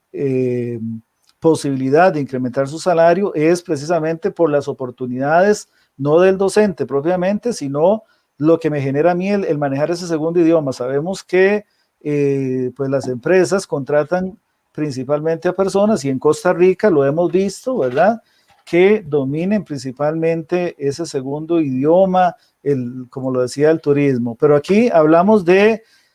Speaker 2: posibilidad de incrementar su salario, es precisamente por las oportunidades, no del docente propiamente, sino lo que me genera a mí el manejar ese segundo idioma. Sabemos que pues las empresas contratan principalmente a personas, y en Costa Rica lo hemos visto, ¿verdad?, que dominen principalmente ese segundo idioma, como lo decía, el turismo. Pero aquí hablamos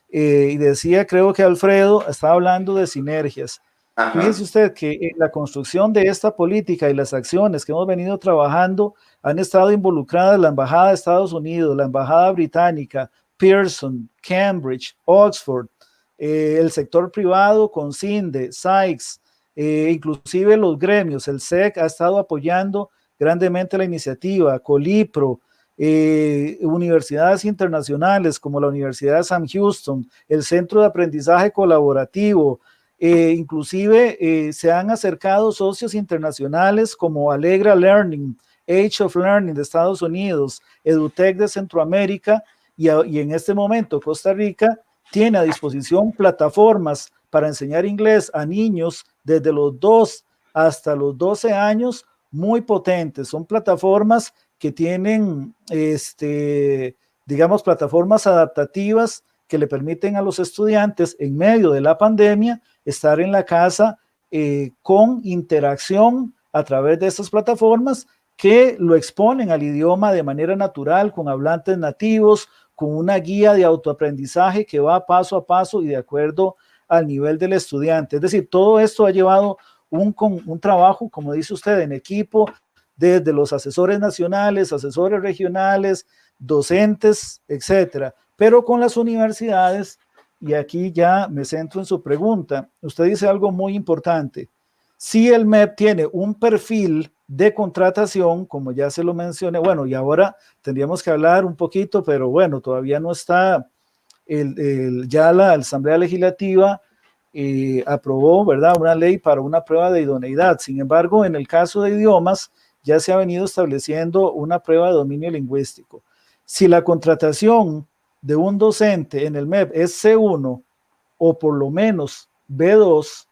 Speaker 2: y decía, creo que Alfredo estaba hablando de sinergias. Ajá. Fíjese usted que en la construcción de esta política y las acciones que hemos venido trabajando han estado involucradas la Embajada de Estados Unidos, la Embajada Británica, Pearson, Cambridge, Oxford, el sector privado con CINDE, Sykes, inclusive los gremios. El SEC ha estado apoyando grandemente la iniciativa, Colipro, universidades internacionales como la Universidad de Sam Houston, el Centro de Aprendizaje Colaborativo, inclusive se han acercado socios internacionales como Alegra Learning, Age of Learning de Estados Unidos, EduTech de Centroamérica, y en este momento Costa Rica tiene a disposición plataformas para enseñar inglés a niños desde los 2 hasta los 12 años muy potentes. Son plataformas que tienen, digamos, plataformas adaptativas que le permiten a los estudiantes en medio de la pandemia estar en la casa con interacción a través de estas plataformas que lo exponen al idioma de manera natural, con hablantes nativos, con una guía de autoaprendizaje que va paso a paso y de acuerdo al nivel del estudiante. Es decir, todo esto ha llevado un trabajo, como dice usted, en equipo, desde los asesores nacionales, asesores regionales, docentes, etcétera. Pero con las universidades, y aquí ya me centro en su pregunta, usted dice algo muy importante. Si el MEP tiene un perfil de contratación, como ya se lo mencioné, bueno, y ahora tendríamos que hablar un poquito, pero bueno, todavía no está, ya la Asamblea Legislativa aprobó, ¿verdad?, una ley para una prueba de idoneidad. Sin embargo, en el caso de idiomas, ya se ha venido estableciendo una prueba de dominio lingüístico. Si la contratación de un docente en el MEP es C1 o por lo menos B2,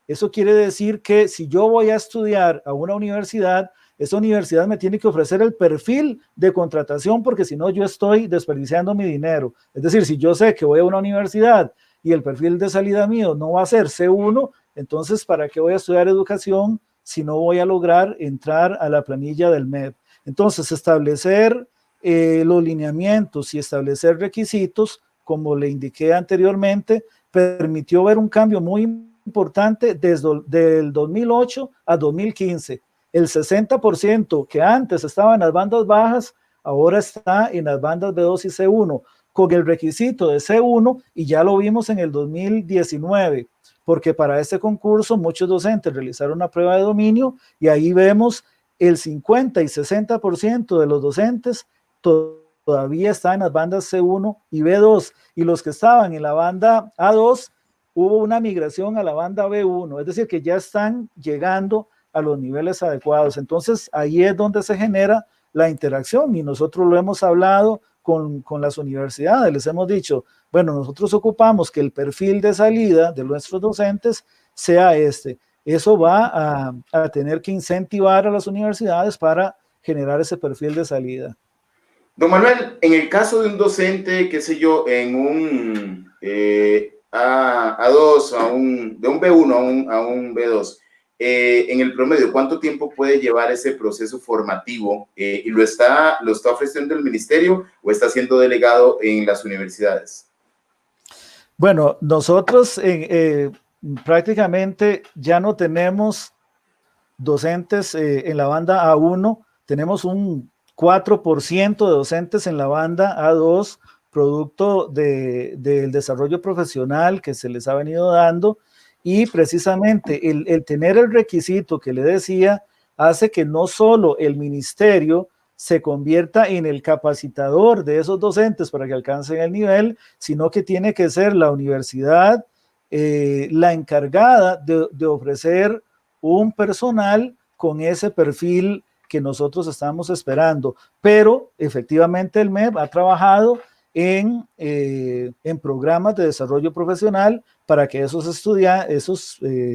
Speaker 2: eso quiere decir que si yo voy a estudiar a una universidad, esa universidad me tiene que ofrecer el perfil de contratación, porque si no yo estoy desperdiciando mi dinero. Es decir, si yo sé que voy a una universidad y el perfil de salida mío no va a ser C1, entonces ¿para qué voy a estudiar educación si no voy a lograr entrar a la planilla del MEP? Entonces, establecer los lineamientos y establecer requisitos, como le indiqué anteriormente, permitió ver un cambio muy importante desde el 2008 a 2015. El 60% que antes estaba en las bandas bajas, ahora está en las bandas B2 y C1, con el requisito de C1, y ya lo vimos en el 2019, porque para este concurso muchos docentes realizaron una prueba de dominio, y ahí vemos el 50 y 60% de los docentes todavía están en las bandas C1 y B2, y los que estaban en la banda A2, hubo una migración a la banda B1, es decir, que ya están llegando a los niveles adecuados. Entonces, ahí es donde se genera la interacción, y nosotros lo hemos hablado con las universidades, les hemos dicho, Bueno, nosotros ocupamos que el perfil de salida de nuestros docentes sea este. Eso va a tener que incentivar a las universidades para generar ese perfil de salida.
Speaker 1: Don Manuel, en el caso de un docente, qué sé yo, en un A2, de un B1 a un B2, en el promedio, ¿cuánto tiempo puede llevar ese proceso formativo? ¿Y lo está ofreciendo el ministerio o está siendo delegado en las universidades?
Speaker 2: Bueno, nosotros prácticamente ya no tenemos docentes en la banda A1, tenemos un 4% de docentes en la banda A2, producto del desarrollo profesional que se les ha venido dando, y precisamente el tener el requisito que le decía hace que no solo el ministerio se convierta en el capacitador de esos docentes para que alcancen el nivel, sino que tiene que ser la universidad la encargada de ofrecer un personal con ese perfil que nosotros estamos esperando. Pero efectivamente el MEP ha trabajado en programas de desarrollo profesional para que esos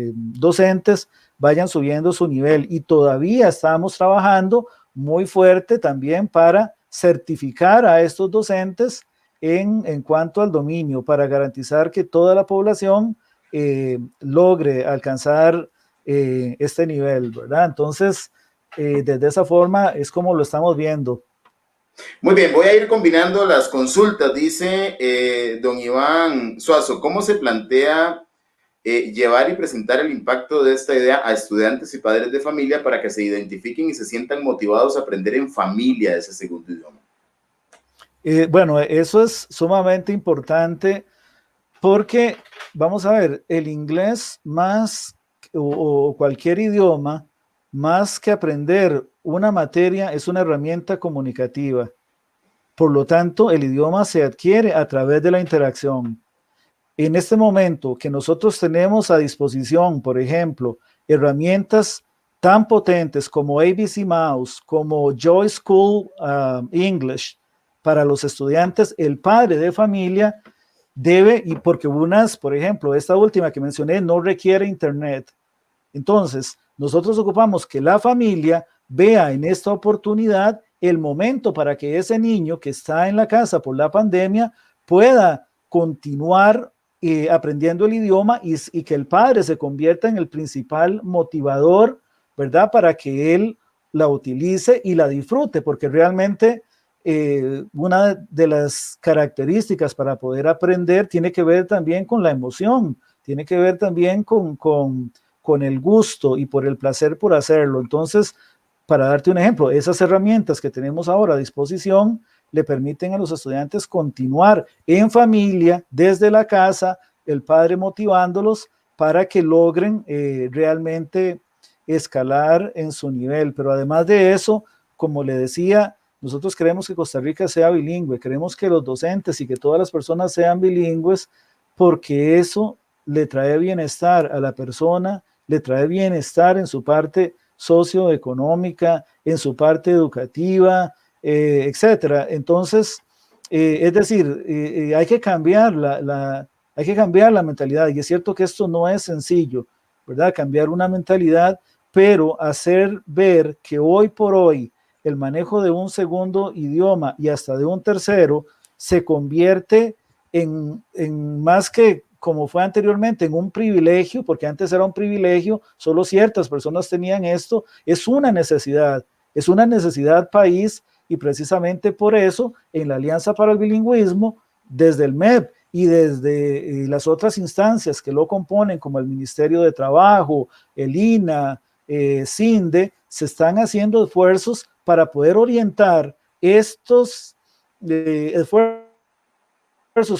Speaker 2: docentes vayan subiendo su nivel, y todavía estamos trabajando muy fuerte también para certificar a estos docentes en cuanto al dominio, para garantizar que toda la población logre alcanzar este nivel, ¿verdad? Entonces, desde esa forma es como lo estamos viendo.
Speaker 1: Muy bien, voy a ir combinando las consultas. Dice don Iván Suazo, ¿cómo se plantea llevar y presentar el impacto de esta idea a estudiantes y padres de familia para que se identifiquen y se sientan motivados a aprender en familia ese segundo idioma?
Speaker 2: Bueno, eso es sumamente importante porque, vamos a ver, el inglés más o cualquier idioma, más que aprender una materia, es una herramienta comunicativa. Por lo tanto, el idioma se adquiere a través de la interacción. En este momento que nosotros tenemos a disposición, por ejemplo, herramientas tan potentes como ABC Mouse, como Joy School English, para los estudiantes, el padre de familia debe, y porque unas, por ejemplo, esta última que mencioné, no requiere internet. Entonces, nosotros ocupamos que la familia vea en esta oportunidad el momento para que ese niño que está en la casa por la pandemia pueda continuar aprendiendo el idioma y que el padre se convierta en el principal motivador, ¿verdad? Para que él la utilice y la disfrute, porque realmente una de las características para poder aprender tiene que ver también con la emoción, tiene que ver también con el gusto y por el placer por hacerlo. Entonces, para darte un ejemplo, esas herramientas que tenemos ahora a disposición le permiten a los estudiantes continuar en familia, desde la casa, el padre motivándolos para que logren realmente escalar en su nivel. Pero además de eso, como le decía, nosotros queremos que Costa Rica sea bilingüe, queremos que los docentes y que todas las personas sean bilingües, porque eso le trae bienestar a la persona, le trae bienestar en su parte socioeconómica, en su parte educativa, etcétera. Entonces, es decir, hay que cambiar hay que cambiar la mentalidad, y es cierto que esto no es sencillo, ¿verdad? Cambiar una mentalidad, pero hacer ver que hoy por hoy el manejo de un segundo idioma y hasta de un tercero se convierte en más que como fue anteriormente, en un privilegio, porque antes era un privilegio, solo ciertas personas tenían esto, es una necesidad país, y precisamente por eso en la Alianza para el Bilingüismo, desde el MEP y desde las otras instancias que lo componen, como el Ministerio de Trabajo, el INA, CINDE, se están haciendo esfuerzos para poder orientar estos esfuerzos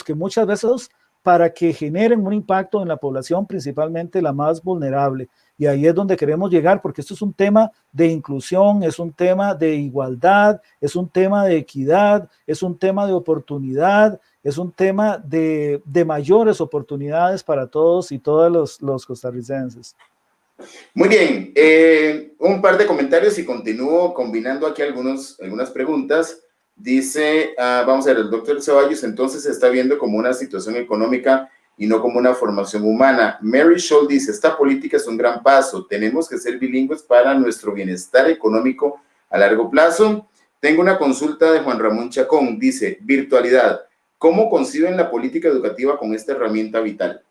Speaker 2: que muchas veces para que generen un impacto en la población, principalmente la más vulnerable. Y ahí es donde queremos llegar, porque esto es un tema de inclusión, es un tema de igualdad, es un tema de equidad, es un tema de oportunidad, es un tema de mayores oportunidades para todos y todas los costarricenses.
Speaker 1: Muy bien, un par de comentarios y continúo combinando aquí algunas preguntas. Dice, vamos a ver, el doctor Ceballos entonces se está viendo como una situación económica y no como una formación humana. Mary Scholl dice, esta política es un gran paso, tenemos que ser bilingües para nuestro bienestar económico a largo plazo. Tengo una consulta de Juan Ramón Chacón, dice, virtualidad, ¿cómo conciben la política educativa con esta herramienta vital?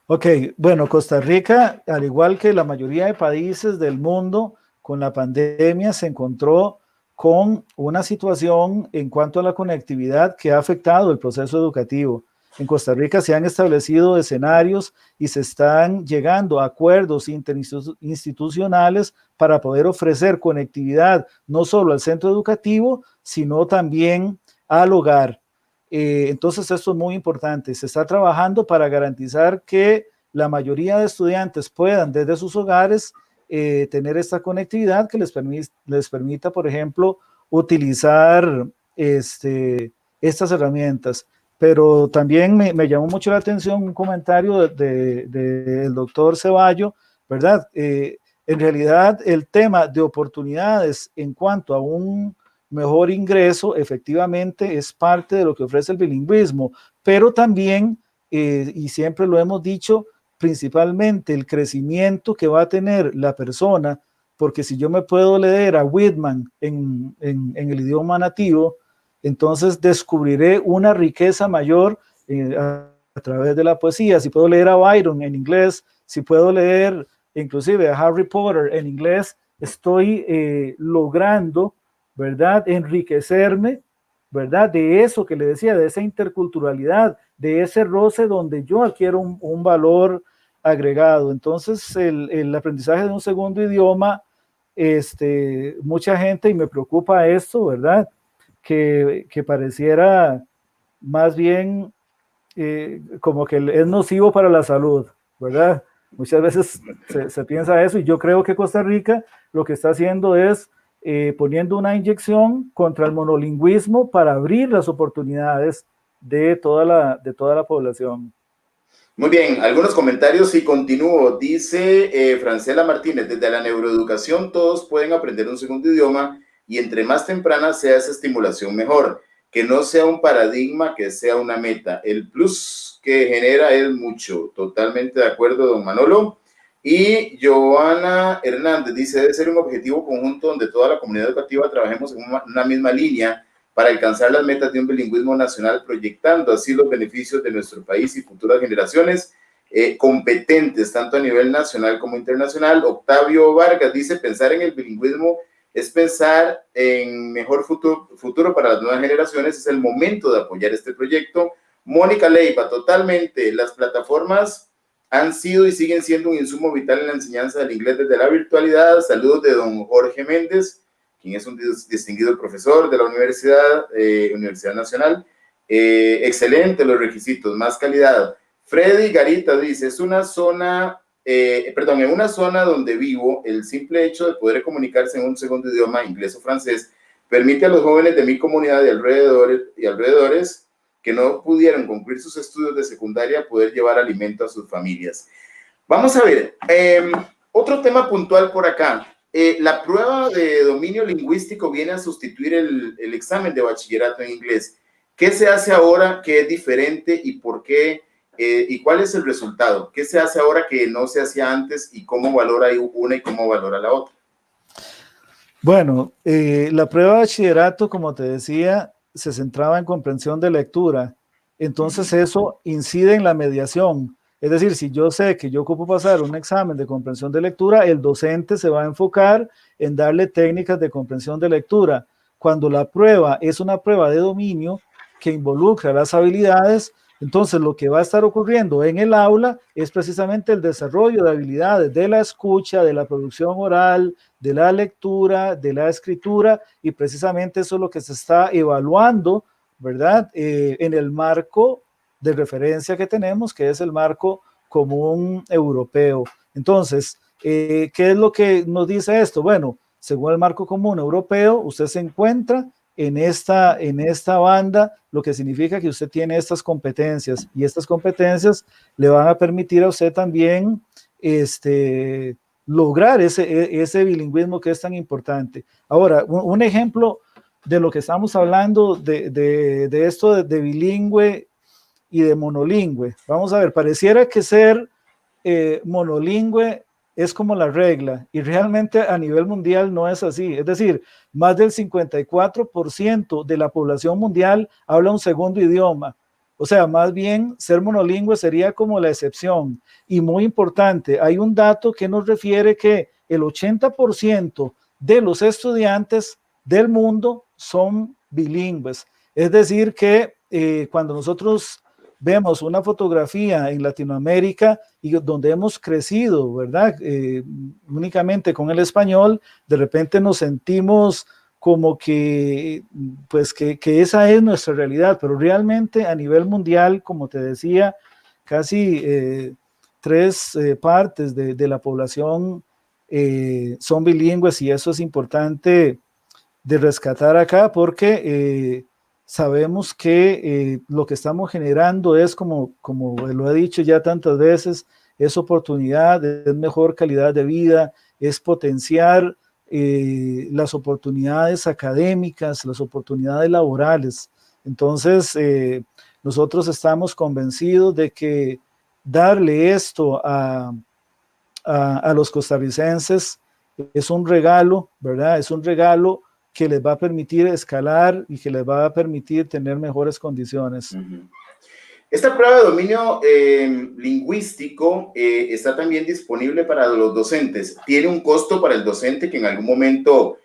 Speaker 2: Ok, bueno, Costa Rica, al igual que la mayoría de países del mundo, con la pandemia se encontró con una situación en cuanto a la conectividad que ha afectado el proceso educativo. En Costa Rica se han establecido escenarios y se están llegando a acuerdos interinstitucionales para poder ofrecer conectividad no solo al centro educativo, sino también al hogar. Entonces esto es muy importante. Se está trabajando para garantizar que la mayoría de estudiantes puedan desde sus hogares tener esta conectividad que les permita, por ejemplo, utilizar estas herramientas. Pero también me llamó mucho la atención un comentario del doctor Ceballo, ¿verdad? En realidad, el tema de oportunidades en cuanto a un mejor ingreso, efectivamente, es parte de lo que ofrece el bilingüismo, pero también, y siempre lo hemos dicho, principalmente el crecimiento que va a tener la persona, porque si yo me puedo leer a Whitman en el idioma nativo, entonces descubriré una riqueza mayor a través de la poesía. Si puedo leer a Byron en inglés, si puedo leer inclusive a Harry Potter en inglés, estoy logrando, ¿verdad?, enriquecerme, ¿verdad?, de eso que le decía, de esa interculturalidad, de ese roce donde yo adquiero un valor agregado. Entonces, el aprendizaje de un segundo idioma, mucha gente, y me preocupa esto, ¿verdad?, que pareciera más bien como que es nocivo para la salud, ¿verdad? Muchas veces se piensa eso, y yo creo que Costa Rica lo que está haciendo es poniendo una inyección contra el monolingüismo para abrir las oportunidades de toda la población.
Speaker 1: Muy bien, algunos comentarios y continúo. Dice Francela Martínez, desde la neuroeducación todos pueden aprender un segundo idioma y entre más temprana sea esa estimulación mejor. Que no sea un paradigma, que sea una meta. El plus que genera es mucho. Totalmente de acuerdo, don Manolo. Y Joana Hernández dice, debe ser un objetivo conjunto donde toda la comunidad educativa trabajemos en una misma línea para alcanzar las metas de un bilingüismo nacional, proyectando así los beneficios de nuestro país y futuras generaciones competentes, tanto a nivel nacional como internacional. Octavio Vargas dice, pensar en el bilingüismo es pensar en mejor futuro para las nuevas generaciones, es el momento de apoyar este proyecto. Mónica Leiva, totalmente, las plataformas han sido y siguen siendo un insumo vital en la enseñanza del inglés desde la virtualidad. Saludos de don Jorge Méndez, quien es un distinguido profesor de la Universidad Nacional. Excelente los requisitos, más calidad. Freddy Garita dice, es una zona, en una zona donde vivo, el simple hecho de poder comunicarse en un segundo idioma, inglés o francés, permite a los jóvenes de mi comunidad y alrededores que no pudieron concluir sus estudios de secundaria poder llevar alimento a sus familias. Vamos a ver, otro tema puntual por acá. La prueba de dominio lingüístico viene a sustituir el examen de bachillerato en inglés. ¿Qué se hace ahora que es diferente y por qué? ¿Y cuál es el resultado? ¿Qué se hace ahora que no se hacía antes y cómo valora una y cómo valora la otra?
Speaker 2: Bueno, la prueba de bachillerato, como te decía, se centraba en comprensión de lectura. Entonces eso incide en la mediación. Es decir, si yo sé que yo ocupo pasar un examen de comprensión de lectura, el docente se va a enfocar en darle técnicas de comprensión de lectura. Cuando la prueba es una prueba de dominio que involucra las habilidades, entonces lo que va a estar ocurriendo en el aula es precisamente el desarrollo de habilidades de la escucha, de la producción oral, de la lectura, de la escritura, y precisamente eso es lo que se está evaluando, ¿verdad? En el marco de referencia que tenemos, que es el marco común europeo. Entonces, ¿qué es lo que nos dice esto? Bueno, según el marco común europeo, usted se encuentra en esta banda, lo que significa que usted tiene estas competencias, y estas competencias le van a permitir a usted también lograr ese bilingüismo que es tan importante. Ahora, un ejemplo de lo que estamos hablando, de esto de bilingüe y de monolingüe. Vamos a ver, pareciera que ser monolingüe es como la regla, y realmente a nivel mundial no es así. Es decir, más del 54% de la población mundial habla un segundo idioma. O sea, más bien ser monolingüe sería como la excepción. Y muy importante, hay un dato que nos refiere que el 80% de los estudiantes del mundo son bilingües. Es decir, que cuando nosotros vemos una fotografía en Latinoamérica y donde hemos crecido, ¿verdad? Únicamente con el español, de repente nos sentimos como que, pues que esa es nuestra realidad, pero realmente a nivel mundial, como te decía, casi tres partes de la población son bilingües, y eso es importante de rescatar acá, porque sabemos que lo que estamos generando es, como lo he dicho ya tantas veces, es oportunidad, es mejor calidad de vida, es potenciar las oportunidades académicas, las oportunidades laborales. Entonces, nosotros estamos convencidos de que darle esto a los costarricenses es un regalo, ¿verdad? Es un regalo que les va a permitir escalar y que les va a permitir tener mejores condiciones.
Speaker 1: Esta prueba de dominio lingüístico está también disponible para los docentes. ¿Tiene un costo para el docente, que en algún momento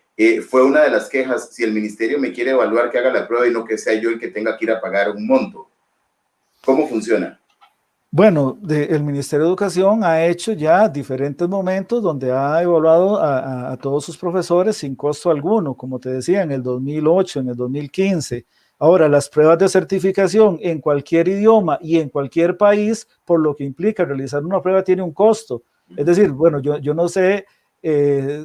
Speaker 1: fue una de las quejas? Si el ministerio me quiere evaluar, que haga la prueba y no que sea yo el que tenga que ir a pagar un monto. ¿Cómo funciona?
Speaker 2: Bueno, el Ministerio de Educación ha hecho ya diferentes momentos donde ha evaluado a todos sus profesores sin costo alguno, como te decía, en el 2008, en el 2015. Ahora, las pruebas de certificación en cualquier idioma y en cualquier país, por lo que implica realizar una prueba, tiene un costo. Es decir, bueno, yo no sé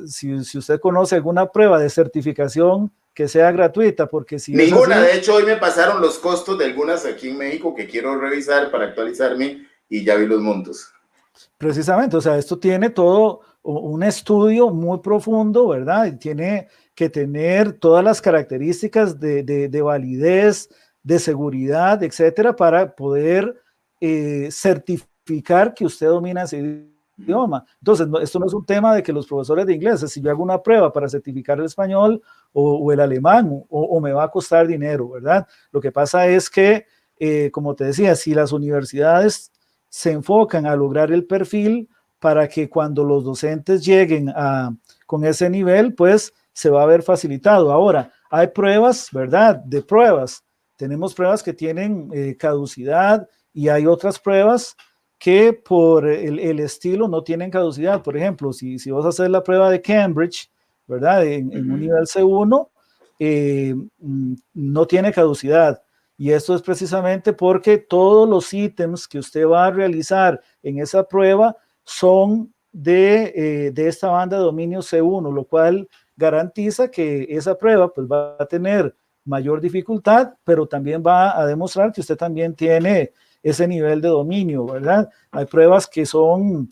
Speaker 2: si usted conoce alguna prueba de certificación que sea gratuita, porque si
Speaker 1: Ninguna.
Speaker 2: es así,
Speaker 1: De hecho, hoy me pasaron los costos de algunas aquí en México que quiero revisar para actualizarme y ya vi los montos.
Speaker 2: precisamente, o sea, esto tiene todo un estudio muy profundo, ¿verdad? Y tiene que tener todas las características de validez, de seguridad, etcétera, para poder certificar que usted domina ese idioma. Entonces, esto no es un tema de que los profesores de inglés, si yo hago una prueba para certificar el español o el alemán, o me va a costar dinero, ¿verdad? Lo que pasa es que, como te decía, si las universidades se enfocan a lograr el perfil para que cuando los docentes lleguen con ese nivel, pues se va a ver facilitado. Ahora, hay pruebas, ¿verdad? De pruebas. Tenemos pruebas que tienen caducidad, y hay otras pruebas que por el estilo no tienen caducidad. Por ejemplo, si vas a hacer la prueba de Cambridge, ¿verdad? En un nivel C1, no tiene caducidad. Y esto es precisamente porque todos los ítems que usted va a realizar en esa prueba son de esta banda de dominio C1, lo cual garantiza que esa prueba pues, va a tener mayor dificultad, pero también va a demostrar que usted también tiene ese nivel de dominio, ¿verdad? Hay pruebas que son,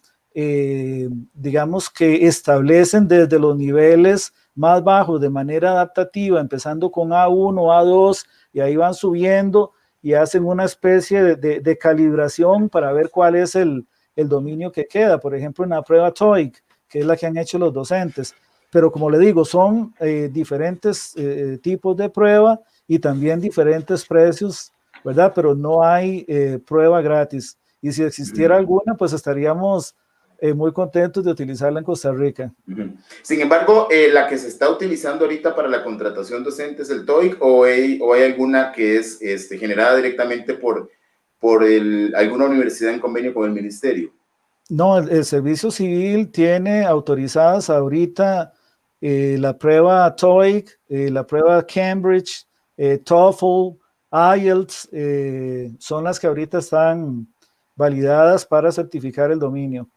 Speaker 2: digamos, que establecen desde los niveles más bajos de manera adaptativa, empezando con A1, A2, y ahí van subiendo y hacen una especie de calibración para ver cuál es el dominio que queda. Por ejemplo, en la prueba TOEIC, que es la que han hecho los docentes. Pero como le digo, son diferentes tipos de prueba y también diferentes precios, ¿verdad? Pero no hay prueba gratis. Y si existiera alguna, pues estaríamos muy contentos de utilizarla en Costa Rica.
Speaker 1: Sin embargo, la que se está utilizando ahorita para la contratación docente es el TOEIC, o hay alguna que es generada directamente por alguna universidad en convenio con el ministerio.
Speaker 2: No, el Servicio Civil tiene autorizadas ahorita la prueba TOEIC, la prueba Cambridge, TOEFL, IELTS, son las que ahorita están validadas para certificar el dominio.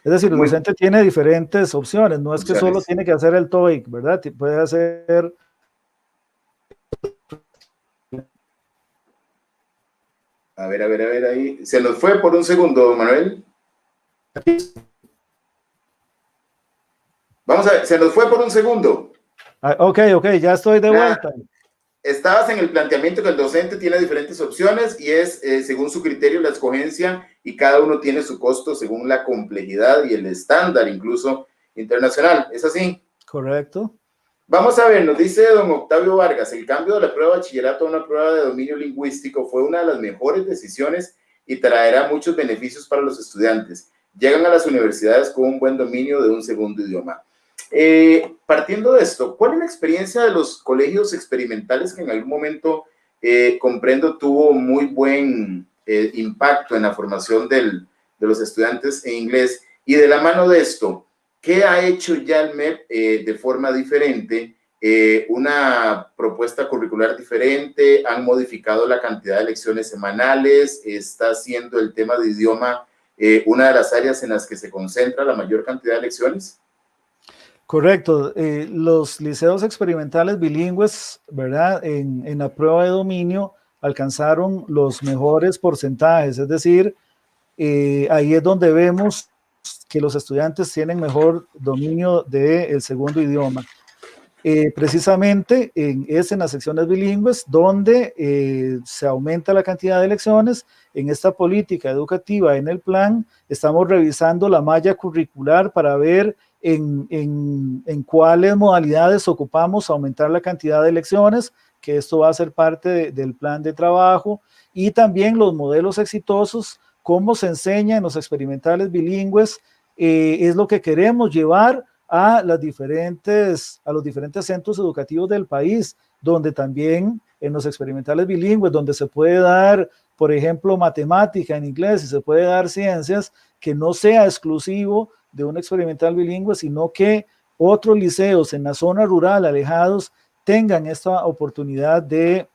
Speaker 2: Es decir, el docente tiene diferentes opciones, no es que solo tiene que hacer el TOEIC, ¿verdad? Puede hacer...
Speaker 1: A ver, ahí. Se nos fue por un segundo, Manuel. Vamos a ver, se nos fue por un segundo.
Speaker 2: Ok, ya estoy de vuelta.
Speaker 1: Estabas en el planteamiento que el docente tiene diferentes opciones y es según su criterio la escogencia y cada uno tiene su costo según la complejidad y el estándar incluso internacional. ¿Es así?
Speaker 2: Correcto.
Speaker 1: Vamos a ver, nos dice don Octavio Vargas, el cambio de la prueba de bachillerato a una prueba de dominio lingüístico fue una de las mejores decisiones y traerá muchos beneficios para los estudiantes. Llegan a las universidades con un buen dominio de un segundo idioma. Partiendo de esto, ¿cuál es la experiencia de los colegios experimentales que en algún momento, comprendo, tuvo muy buen impacto en la formación de los estudiantes en inglés? Y de la mano de esto, ¿qué ha hecho ya el MEP de forma diferente? Una propuesta curricular diferente, han modificado la cantidad de lecciones semanales, está siendo el tema de idioma una de las áreas en las que se concentra la mayor cantidad de lecciones.
Speaker 2: Correcto. Los liceos experimentales bilingües, ¿verdad? En la prueba de dominio alcanzaron los mejores porcentajes, es decir, ahí es donde vemos que los estudiantes tienen mejor dominio del segundo idioma. Precisamente es en las secciones bilingües donde se aumenta la cantidad de lecciones. En esta política educativa, en el plan, estamos revisando la malla curricular para ver en cuáles modalidades ocupamos aumentar la cantidad de lecciones, que esto va a ser parte del plan de trabajo, y también los modelos exitosos, cómo se enseña en los experimentales bilingües, es lo que queremos llevar a los diferentes centros educativos del país, donde también en los experimentales bilingües, donde se puede dar, por ejemplo, matemática en inglés y se puede dar ciencias, que no sea exclusivo de un experimental bilingüe, sino que otros liceos en la zona rural, alejados, tengan esta oportunidad de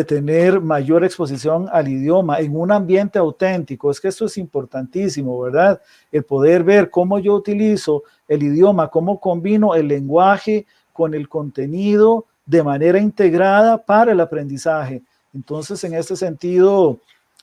Speaker 2: tener mayor exposición al idioma en un ambiente auténtico. Es que esto es importantísimo, ¿verdad? El poder ver cómo yo utilizo el idioma, cómo combino el lenguaje con el contenido de manera integrada para el aprendizaje. Entonces, en este sentido,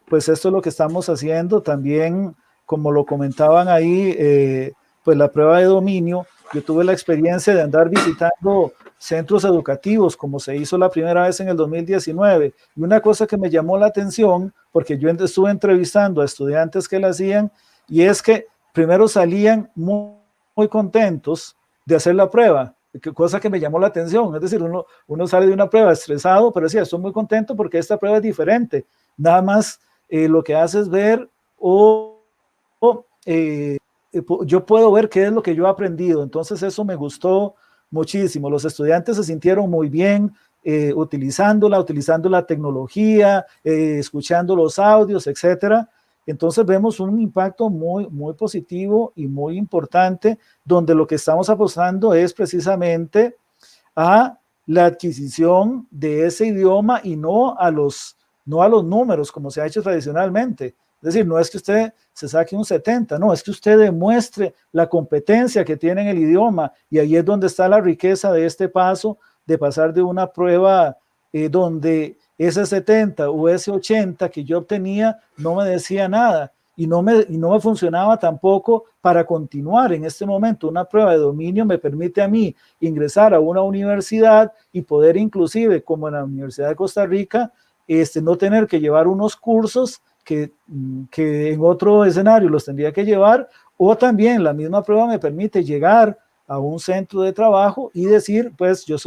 Speaker 2: pues esto es lo que estamos haciendo. También, como lo comentaban ahí, pues la prueba de dominio, yo tuve la experiencia de andar visitando centros educativos, como se hizo la primera vez en el 2019. Y una cosa que me llamó la atención, porque yo estuve entrevistando a estudiantes que la hacían, y es que primero salían muy contentos de hacer la prueba, cosa que me llamó la atención. Es decir, uno sale de una prueba estresado, pero decía, estoy muy contento porque esta prueba es diferente. Nada más lo que hace es ver yo puedo ver qué es lo que yo he aprendido. Entonces eso me gustó muchísimo. Los estudiantes se sintieron muy bien utilizando la tecnología, escuchando los audios, etcétera. Entonces vemos un impacto muy positivo y muy importante, donde lo que estamos apostando es precisamente a la adquisición de ese idioma y no a los números como se ha hecho tradicionalmente. Es decir, no es que usted se saque un 70, no, es que usted demuestre la competencia que tiene en el idioma, y ahí es donde está la riqueza de este paso, de pasar de una prueba donde ese 70 o ese 80 que yo obtenía no me decía nada, y no me funcionaba tampoco para continuar en este momento. Una prueba de dominio me permite a mí ingresar a una universidad y poder, inclusive como en la Universidad de Costa Rica, no tener que llevar unos cursos que en otro escenario los tendría que llevar, o también la misma prueba me permite llegar a un centro de trabajo y decir, pues yo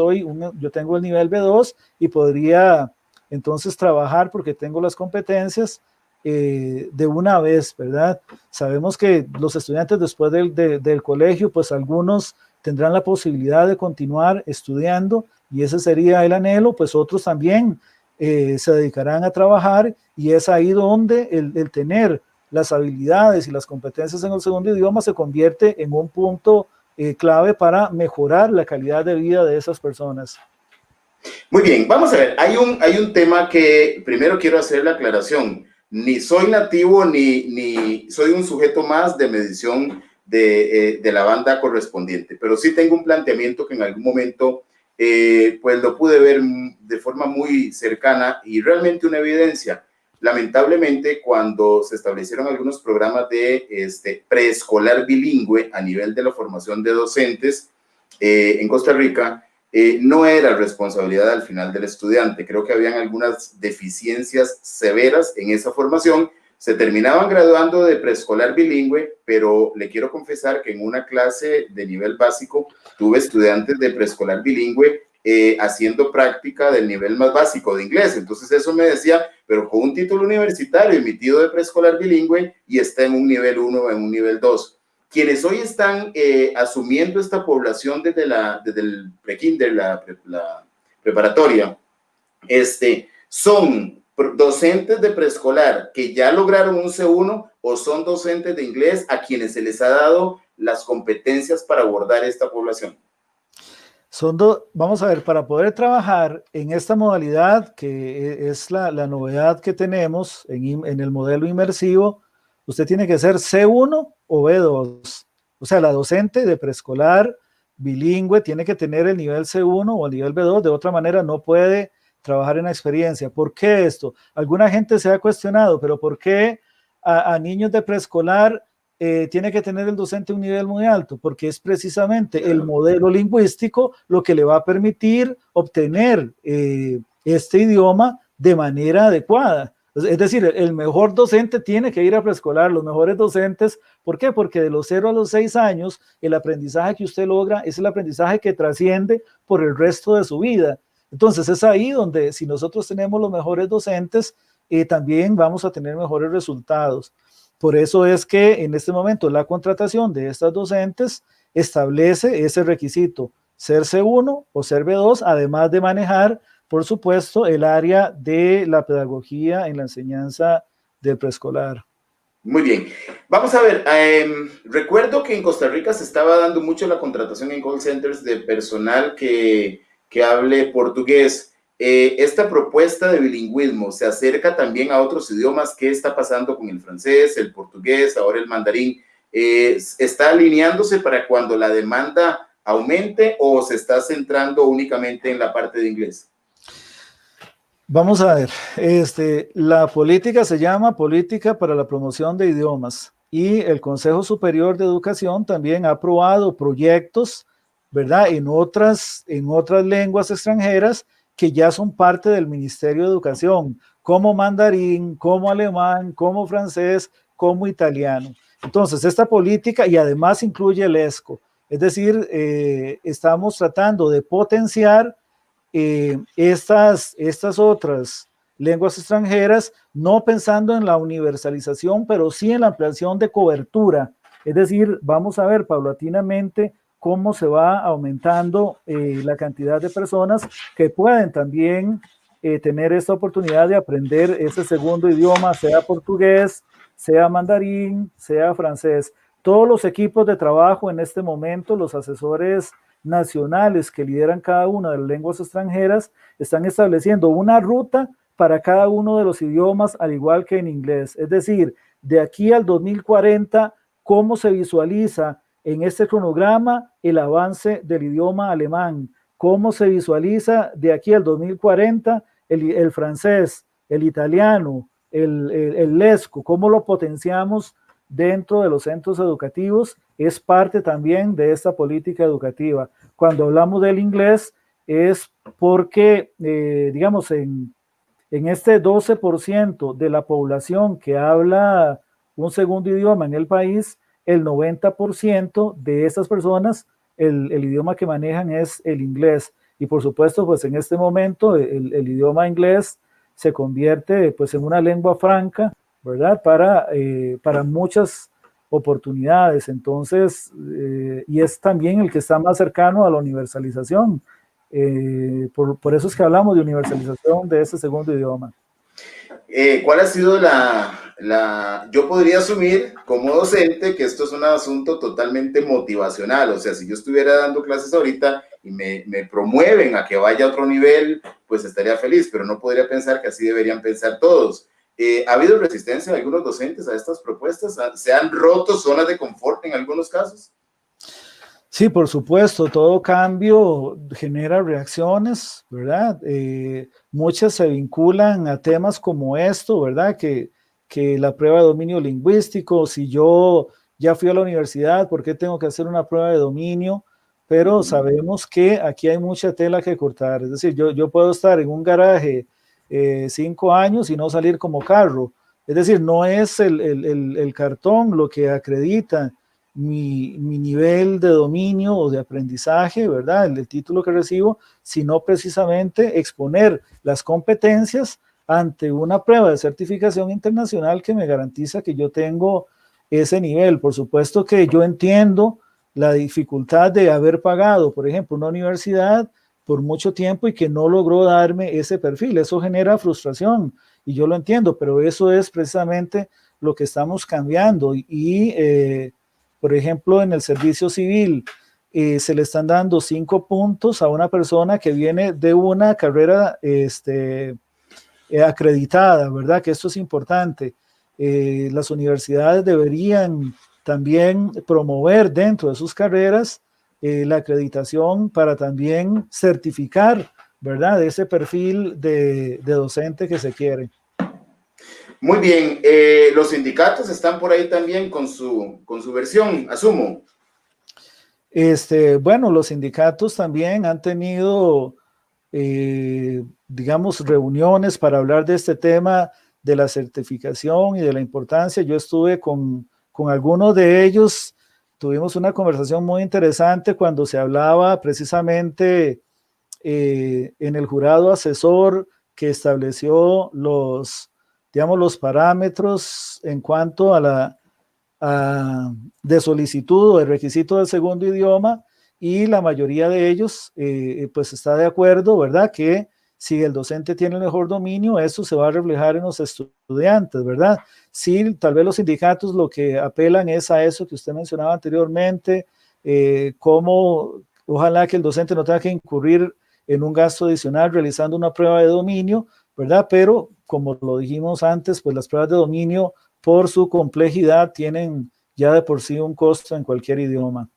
Speaker 2: tengo el nivel B2 y podría entonces trabajar porque tengo las competencias de una vez, ¿verdad? Sabemos que los estudiantes después del colegio, pues algunos tendrán la posibilidad de continuar estudiando y ese sería el anhelo, pues otros también se dedicarán a trabajar, y es ahí donde el tener las habilidades y las competencias en el segundo idioma se convierte en un punto clave para mejorar la calidad de vida de esas personas.
Speaker 1: Muy bien, vamos a ver, hay un tema que primero quiero hacer la aclaración. Ni soy nativo ni soy un sujeto más de medición de la banda correspondiente, pero sí tengo un planteamiento que en algún momento pues lo pude ver de forma muy cercana y realmente una evidencia. Lamentablemente, cuando se establecieron algunos programas de preescolar bilingüe a nivel de la formación de docentes, en Costa Rica, no era responsabilidad al final del estudiante. Creo que habían algunas deficiencias severas en esa formación. Se terminaban graduando de preescolar bilingüe, pero le quiero confesar que en una clase de nivel básico tuve estudiantes de preescolar bilingüe haciendo práctica del nivel más básico de inglés. Entonces eso me decía, pero con un título universitario emitido de preescolar bilingüe y está en un nivel 1 o en un nivel 2. Quienes hoy están asumiendo esta población desde el prekinder, la preparatoria, son docentes de preescolar que ya lograron un C1 o son docentes de inglés a quienes se les ha dado las competencias para abordar esta población.
Speaker 2: Vamos a ver, para poder trabajar en esta modalidad, que es la novedad que tenemos en el modelo inmersivo, usted tiene que ser C1 o B2. O sea, la docente de preescolar bilingüe tiene que tener el nivel C1 o el nivel B2, de otra manera no puede trabajar en la experiencia. ¿Por qué esto? Alguna gente se ha cuestionado, pero ¿por qué a niños de preescolar tiene que tener el docente un nivel muy alto? Porque es precisamente el modelo lingüístico lo que le va a permitir obtener este idioma de manera adecuada. Es decir, el mejor docente tiene que ir a preescolar, los mejores docentes. ¿Por qué? Porque de los 0 a los 6 años, el aprendizaje que usted logra es el aprendizaje que trasciende por el resto de su vida. Entonces es ahí donde si nosotros tenemos los mejores docentes, también vamos a tener mejores resultados. Por eso es que en este momento la contratación de estas docentes establece ese requisito, ser C1 o ser B2, además de manejar, por supuesto, el área de la pedagogía en la enseñanza del preescolar.
Speaker 1: Muy bien. Vamos a ver, recuerdo que en Costa Rica se estaba dando mucho la contratación en call centers de personal que hable portugués. Esta propuesta de bilingüismo se acerca también a otros idiomas. ¿Qué está pasando con el francés, el portugués, ahora el mandarín? ¿Está alineándose para cuando la demanda aumente o se está centrando únicamente en la parte de inglés?
Speaker 2: Vamos a ver, la política se llama Política para la Promoción de Idiomas y el Consejo Superior de Educación también ha aprobado proyectos, ¿verdad?, en otras lenguas extranjeras que ya son parte del Ministerio de Educación, como mandarín, como alemán, como francés, como italiano. Entonces, esta política y además incluye el ESCO, es decir, estamos tratando de potenciar estas otras lenguas extranjeras, no pensando en la universalización, pero sí en la ampliación de cobertura. Es decir, vamos a ver paulatinamente cómo se va aumentando la cantidad de personas que pueden también tener esta oportunidad de aprender ese segundo idioma, sea portugués, sea mandarín, sea francés. Todos los equipos de trabajo en este momento, los asesores nacionales que lideran cada una de las lenguas extranjeras, están estableciendo una ruta para cada uno de los idiomas, al igual que en inglés. Es decir, de aquí al 2040, ¿cómo se visualiza en este cronograma el avance del idioma alemán? ¿Cómo se visualiza de aquí al 2040 el francés, el italiano, el lesco? ¿Cómo lo potenciamos dentro de los centros educativos? Es parte también de esta política educativa. Cuando hablamos del inglés es porque, digamos, en este 12% de la población que habla un segundo idioma en el país, el 90% de esas personas, el idioma que manejan es el inglés. Y por supuesto, pues en este momento el idioma inglés se convierte pues en una lengua franca, ¿verdad? Para muchas oportunidades. Entonces, y es también el que está más cercano a la universalización. Por eso es que hablamos de universalización de ese segundo idioma.
Speaker 1: ¿Cuál ha sido yo podría asumir como docente que esto es un asunto totalmente motivacional? O sea, si yo estuviera dando clases ahorita y me promueven a que vaya a otro nivel, pues estaría feliz, pero no podría pensar que así deberían pensar todos. ¿Ha habido resistencia de algunos docentes a estas propuestas? ¿Se han roto zonas de confort en algunos casos?
Speaker 2: Sí, por supuesto, todo cambio genera reacciones, ¿verdad? Muchas se vinculan a temas como esto, ¿verdad? Que la prueba de dominio lingüístico, si yo ya fui a la universidad, ¿por qué tengo que hacer una prueba de dominio? pero sabemos que aquí hay mucha tela que cortar. Es decir, yo puedo estar en un garaje 5 años y no salir como carro. Es decir, no es el cartón lo que acredita mi nivel de dominio o de aprendizaje, ¿verdad? El título que recibo, sino precisamente exponer las competencias ante una prueba de certificación internacional que me garantiza que yo tengo ese nivel. Por supuesto que yo entiendo la dificultad de haber pagado, por ejemplo, una universidad por mucho tiempo y que no logró darme ese perfil. Eso genera frustración y yo lo entiendo, pero eso es precisamente lo que estamos cambiando. Por ejemplo, en el servicio civil se le están dando 5 puntos a una persona que viene de una carrera acreditada, ¿verdad? Que esto es importante. Las universidades deberían también promover dentro de sus carreras la acreditación para también certificar, ¿verdad? Ese perfil de docente que se quiere.
Speaker 1: Muy bien, los sindicatos están por ahí también con su versión, asumo.
Speaker 2: Bueno, los sindicatos también han tenido, digamos, reuniones para hablar de este tema de la certificación y de la importancia. Yo estuve con algunos de ellos, tuvimos una conversación muy interesante cuando se hablaba precisamente en el jurado asesor que estableció digamos, los parámetros en cuanto a de solicitud o de requisito del segundo idioma, y la mayoría de ellos pues está de acuerdo, ¿verdad? Que si el docente tiene el mejor dominio, eso se va a reflejar en los estudiantes, ¿verdad? Sí, tal vez los sindicatos lo que apelan es a eso que usted mencionaba anteriormente, cómo ojalá que el docente no tenga que incurrir en un gasto adicional realizando una prueba de dominio, ¿verdad? Pero como lo dijimos antes, pues las pruebas de dominio por su complejidad tienen ya de por sí un costo en cualquier idioma.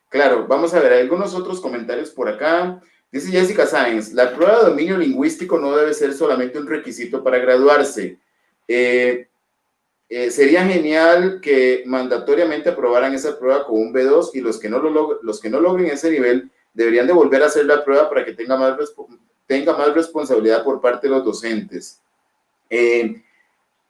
Speaker 1: Claro, vamos a ver, hay algunos otros comentarios por acá. Dice Jessica Sáenz, la prueba de dominio lingüístico no debe ser solamente un requisito para graduarse. Sería genial que mandatoriamente aprobaran esa prueba con un B2 y los que no logren ese nivel deberían de volver a hacer la prueba para que tenga más responsabilidad por parte de los docentes.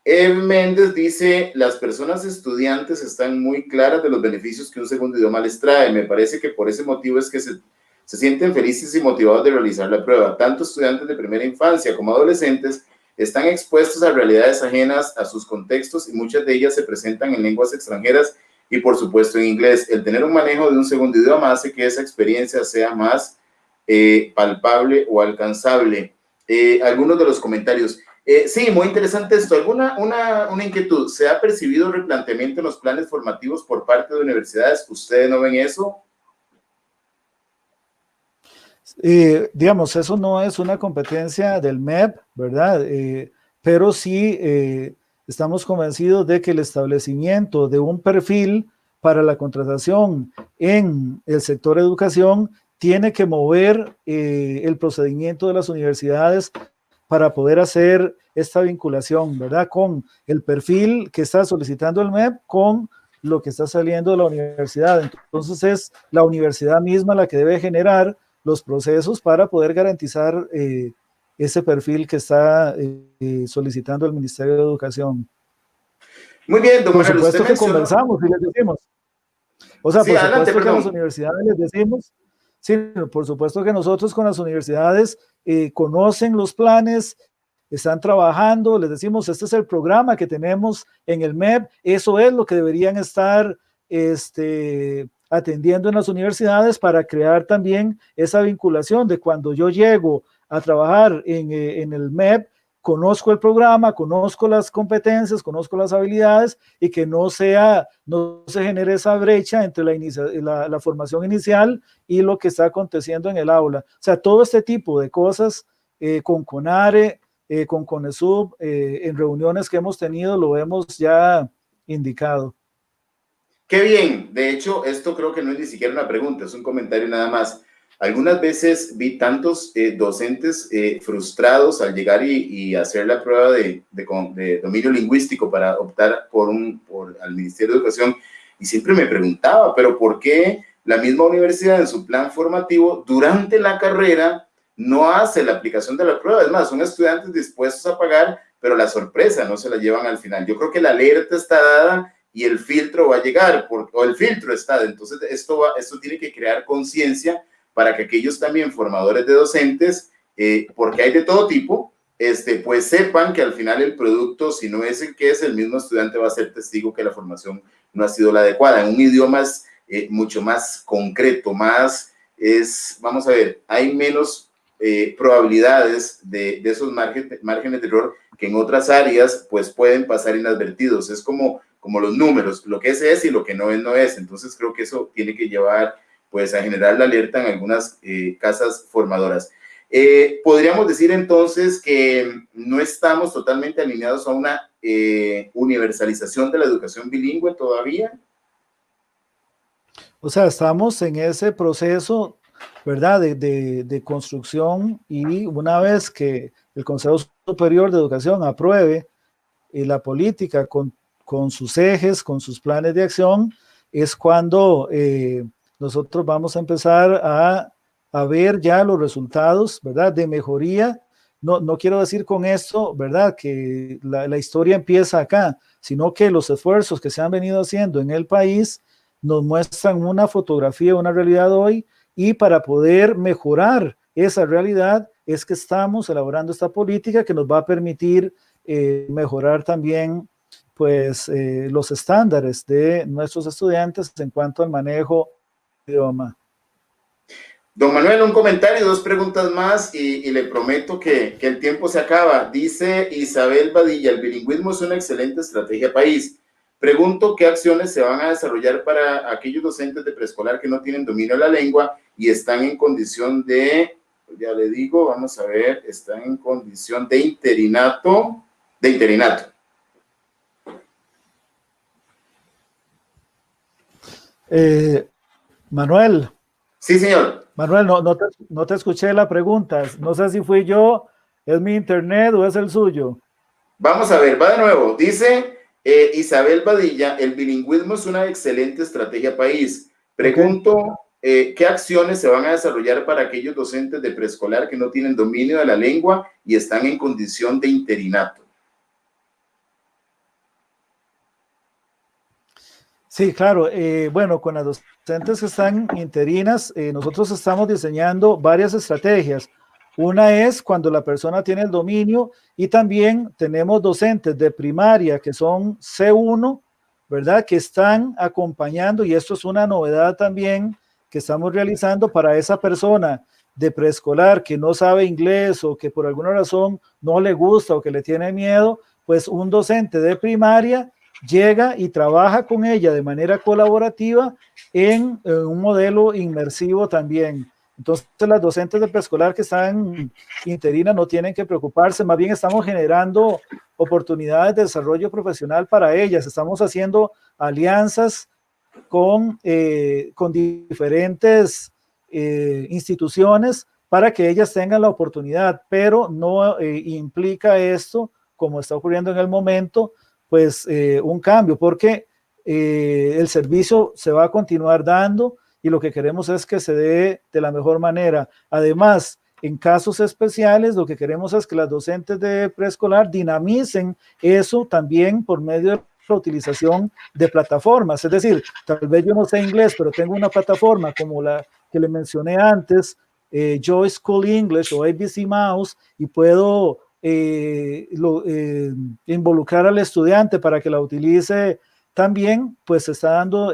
Speaker 1: Méndez dice, las personas estudiantes están muy claras de los beneficios que un segundo idioma les trae. Me parece que por ese motivo es que se sienten felices y motivados de realizar la prueba. Tanto estudiantes de primera infancia como adolescentes están expuestos a realidades ajenas a sus contextos y muchas de ellas se presentan en lenguas extranjeras y por supuesto en inglés. El tener un manejo de un segundo idioma hace que esa experiencia sea más palpable o alcanzable. Algunos de los comentarios. Sí, muy interesante esto. ¿Una inquietud? ¿Se ha percibido replanteamiento en los planes formativos por parte de universidades? ¿Ustedes no ven eso?
Speaker 2: Digamos, eso no es una competencia del MEP, ¿verdad? Pero sí estamos convencidos de que el establecimiento de un perfil para la contratación en el sector educación tiene que mover el procedimiento de las universidades para poder hacer esta vinculación, ¿verdad? Con el perfil que está solicitando el MEP con lo que está saliendo de la universidad. Entonces es la universidad misma la que debe generar los procesos para poder garantizar ese perfil que está solicitando el Ministerio de Educación.
Speaker 1: Muy bien, don
Speaker 2: Por
Speaker 1: Manuel,
Speaker 2: supuesto
Speaker 1: usted
Speaker 2: que
Speaker 1: mencionó...
Speaker 2: conversamos y les decimos. O sea,
Speaker 1: Sí,
Speaker 2: por
Speaker 1: adelante,
Speaker 2: supuesto que a las
Speaker 1: perdón.
Speaker 2: universidades les decimos, sí, por supuesto que nosotros con las universidades conocen los planes, están trabajando, les decimos, este es el programa que tenemos en el MEP, eso es lo que deberían estar atendiendo en las universidades para crear también esa vinculación de cuando yo llego a trabajar en el MEP, conozco el programa, conozco las competencias, conozco las habilidades y que no se genere esa brecha entre la formación inicial y lo que está aconteciendo en el aula. O sea, todo este tipo de cosas con CONARE, con CONESUB, en reuniones que hemos tenido lo hemos ya indicado.
Speaker 1: Qué bien. De hecho, esto creo que no es ni siquiera una pregunta, es un comentario nada más. Algunas veces vi tantos docentes frustrados al llegar y hacer la prueba de dominio lingüístico para optar al Ministerio de Educación y siempre me preguntaba, pero ¿por qué la misma universidad en su plan formativo durante la carrera no hace la aplicación de la prueba. Es más, son estudiantes dispuestos a pagar, pero la sorpresa no se la llevan al final. Yo creo que la alerta está dada y el filtro va a llegar, o el filtro está. Entonces, esto tiene que crear conciencia para que aquellos también formadores de docentes, porque hay de todo tipo, pues sepan que al final el producto, si no es el que es, el mismo estudiante va a ser testigo que la formación no ha sido la adecuada. En un idioma mucho más concreto, vamos a ver, hay menos probabilidades de esos márgenes de error que en otras áreas pues pueden pasar inadvertidos. Es como los números, lo que es y lo que no es, no es. Entonces creo que eso tiene que llevar pues a generar la alerta en algunas casas formadoras. Podríamos decir entonces que no estamos totalmente alineados a una universalización de la educación bilingüe todavía.
Speaker 2: O sea, estamos en ese proceso, ¿verdad?, de construcción, y una vez que el Consejo Superior de Educación apruebe la política con sus ejes, con sus planes de acción, es cuando nosotros vamos a empezar a ver ya los resultados, ¿verdad?, de mejoría. No quiero decir con esto, ¿verdad?, que la historia empieza acá, sino que los esfuerzos que se han venido haciendo en el país nos muestran una fotografía, una realidad hoy, y para poder mejorar esa realidad es que estamos elaborando esta política que nos va a permitir mejorar también pues los estándares de nuestros estudiantes en cuanto al manejo del idioma.
Speaker 1: Don Manuel, un comentario, 2 preguntas más y le prometo que el tiempo se acaba. Dice Isabel Badilla, el bilingüismo es una excelente estrategia país. Pregunto qué acciones se van a desarrollar para aquellos docentes de preescolar que no tienen dominio de la lengua y están en condición de, ya le digo, vamos a ver, están en condición de interinato.
Speaker 2: Manuel.
Speaker 1: Sí, señor.
Speaker 2: Manuel, no te escuché la pregunta. No sé si fui yo, es mi internet o es el suyo.
Speaker 1: Vamos a ver, va de nuevo. Dice Isabel Badilla, el bilingüismo es una excelente estrategia país. Pregunto, ¿qué acciones se van a desarrollar para aquellos docentes de preescolar que no tienen dominio de la lengua y están en condición de interinato?
Speaker 2: Sí, claro. Bueno, con las docentes que están interinas, nosotros estamos diseñando varias estrategias. Una es cuando la persona tiene el dominio, y también tenemos docentes de primaria que son C1, ¿verdad?, que están acompañando, y esto es una novedad también que estamos realizando para esa persona de preescolar que no sabe inglés o que por alguna razón no le gusta o que le tiene miedo, pues un docente de primaria llega y trabaja con ella de manera colaborativa en un modelo inmersivo también. Entonces, las docentes de preescolar que están interinas no tienen que preocuparse, más bien estamos generando oportunidades de desarrollo profesional para ellas, estamos haciendo alianzas con diferentes instituciones para que ellas tengan la oportunidad, pero no implica esto, como está ocurriendo en el momento, pues un cambio, porque el servicio se va a continuar dando y lo que queremos es que se dé de la mejor manera. Además, en casos especiales, lo que queremos es que las docentes de preescolar dinamicen eso también por medio de la utilización de plataformas. Es decir, tal vez yo no sé inglés, pero tengo una plataforma como la que le mencioné antes, Joy School English o ABC Mouse, y puedo involucrar al estudiante para que la utilice también, pues se está dando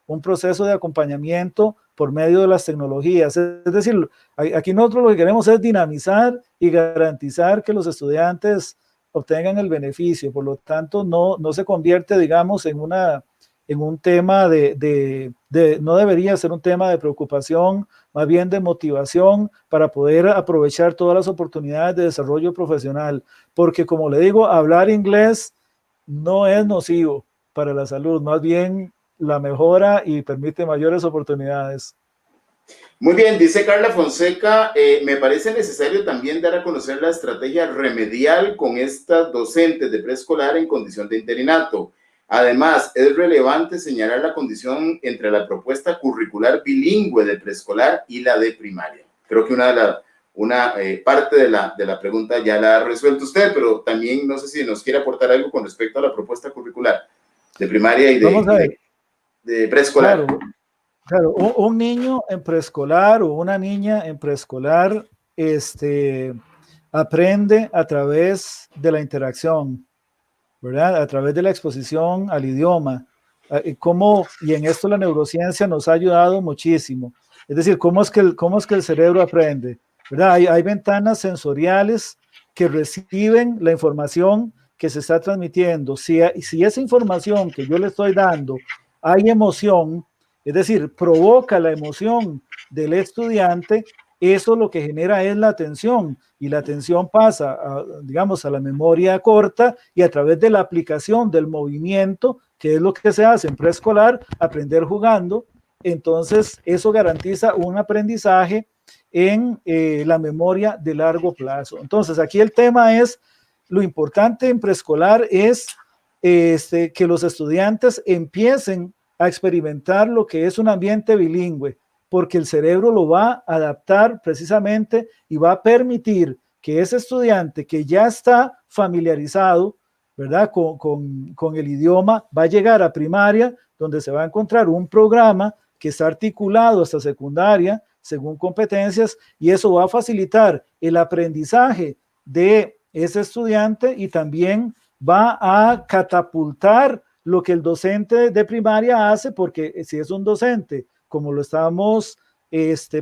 Speaker 2: un proceso de acompañamiento por medio de las tecnologías. Es decir, aquí nosotros lo que queremos es dinamizar y garantizar que los estudiantes obtengan el beneficio. Por lo tanto, no se convierte, digamos, en un tema no debería ser un tema de preocupación, más bien de motivación para poder aprovechar todas las oportunidades de desarrollo profesional, porque como le digo, hablar inglés no es nocivo para la salud, más bien la mejora y permite mayores oportunidades.
Speaker 1: Muy bien, dice Carla Fonseca, me parece necesario también dar a conocer la estrategia remedial con estas docentes de preescolar en condición de interinato. Además, es relevante señalar la condición entre la propuesta curricular bilingüe de preescolar y la de primaria. Creo que una parte de la pregunta ya la ha resuelto usted, pero también no sé si nos quiere aportar algo con respecto a la propuesta curricular de primaria y de preescolar.
Speaker 2: Claro, claro. Un niño en preescolar o una niña en preescolar aprende a través de la interacción, ¿verdad? A través de la exposición al idioma. Y en esto la neurociencia nos ha ayudado muchísimo. Es decir, cómo es que el cerebro aprende, ¿verdad? Hay ventanas sensoriales que reciben la información que se está transmitiendo. Si esa información que yo le estoy dando hay emoción, es decir, provoca la emoción del estudiante, eso lo que genera es la atención, y la atención pasa, digamos, a la memoria corta, y a través de la aplicación del movimiento, que es lo que se hace en preescolar, aprender jugando. Entonces eso garantiza un aprendizaje en la memoria de largo plazo. Entonces aquí el tema es, lo importante en preescolar es que los estudiantes empiecen a experimentar lo que es un ambiente bilingüe, porque el cerebro lo va a adaptar precisamente y va a permitir que ese estudiante que ya está familiarizado, ¿verdad?, con el idioma, va a llegar a primaria, donde se va a encontrar un programa que está articulado hasta secundaria, según competencias, y eso va a facilitar el aprendizaje de ese estudiante, y también va a catapultar lo que el docente de primaria hace, porque si es un docente, como lo estamos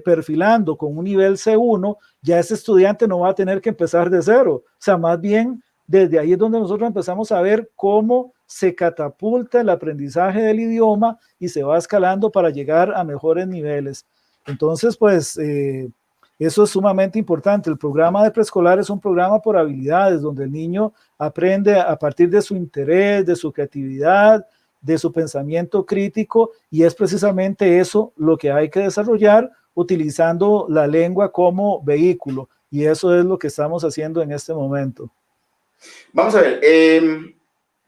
Speaker 2: perfilando con un nivel C1, ya ese estudiante no va a tener que empezar de cero. O sea, más bien, desde ahí es donde nosotros empezamos a ver cómo se catapulta el aprendizaje del idioma y se va escalando para llegar a mejores niveles. Entonces, pues, eso es sumamente importante. El programa de preescolar es un programa por habilidades, donde el niño aprende a partir de su interés, de su creatividad, de su pensamiento crítico, y es precisamente eso lo que hay que desarrollar utilizando la lengua como vehículo, y eso es lo que estamos haciendo en este momento.
Speaker 1: Vamos a ver,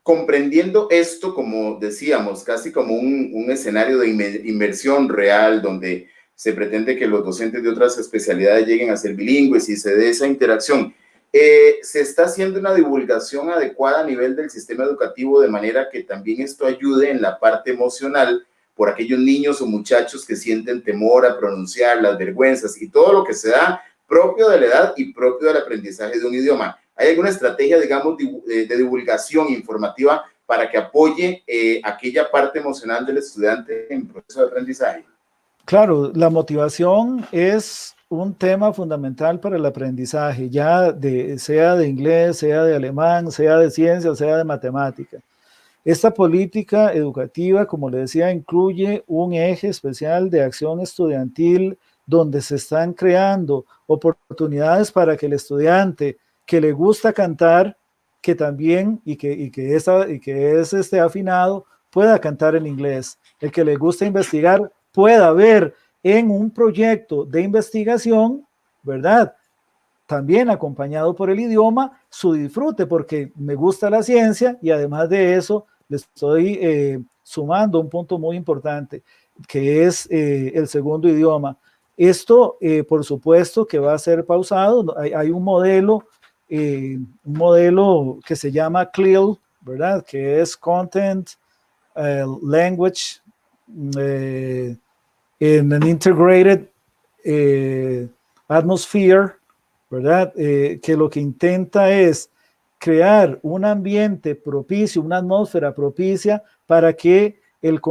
Speaker 1: comprendiendo esto, como decíamos, casi como un escenario de inmersión real, donde se pretende que los docentes de otras especialidades lleguen a ser bilingües y se dé esa interacción. ¿Se está haciendo una divulgación adecuada a nivel del sistema educativo de manera que también esto ayude en la parte emocional por aquellos niños o muchachos que sienten temor a pronunciar, las vergüenzas y todo lo que se da propio de la edad y propio del aprendizaje de un idioma? ¿Hay alguna estrategia, digamos, de divulgación informativa para que apoye aquella parte emocional del estudiante en proceso de aprendizaje?
Speaker 2: Claro, la motivación es un tema fundamental para el aprendizaje, sea de inglés, sea de alemán, sea de ciencia, sea de matemática. Esta política educativa, como le decía, incluye un eje especial de acción estudiantil, donde se están creando oportunidades para que el estudiante que le gusta cantar, que también y que es afinado, pueda cantar en inglés. El que le gusta investigar pueda ver en un proyecto de investigación, ¿verdad?, también acompañado por el idioma, su disfrute, porque me gusta la ciencia, y además de eso le estoy sumando un punto muy importante, que es el segundo idioma. Esto, por supuesto, que va a ser pausado. Hay un modelo que se llama CLIL, ¿verdad?, que es Content Language in an Integrated Atmosphere, ¿verdad? Que lo que intenta es crear un ambiente propicio, una atmósfera propicia para que el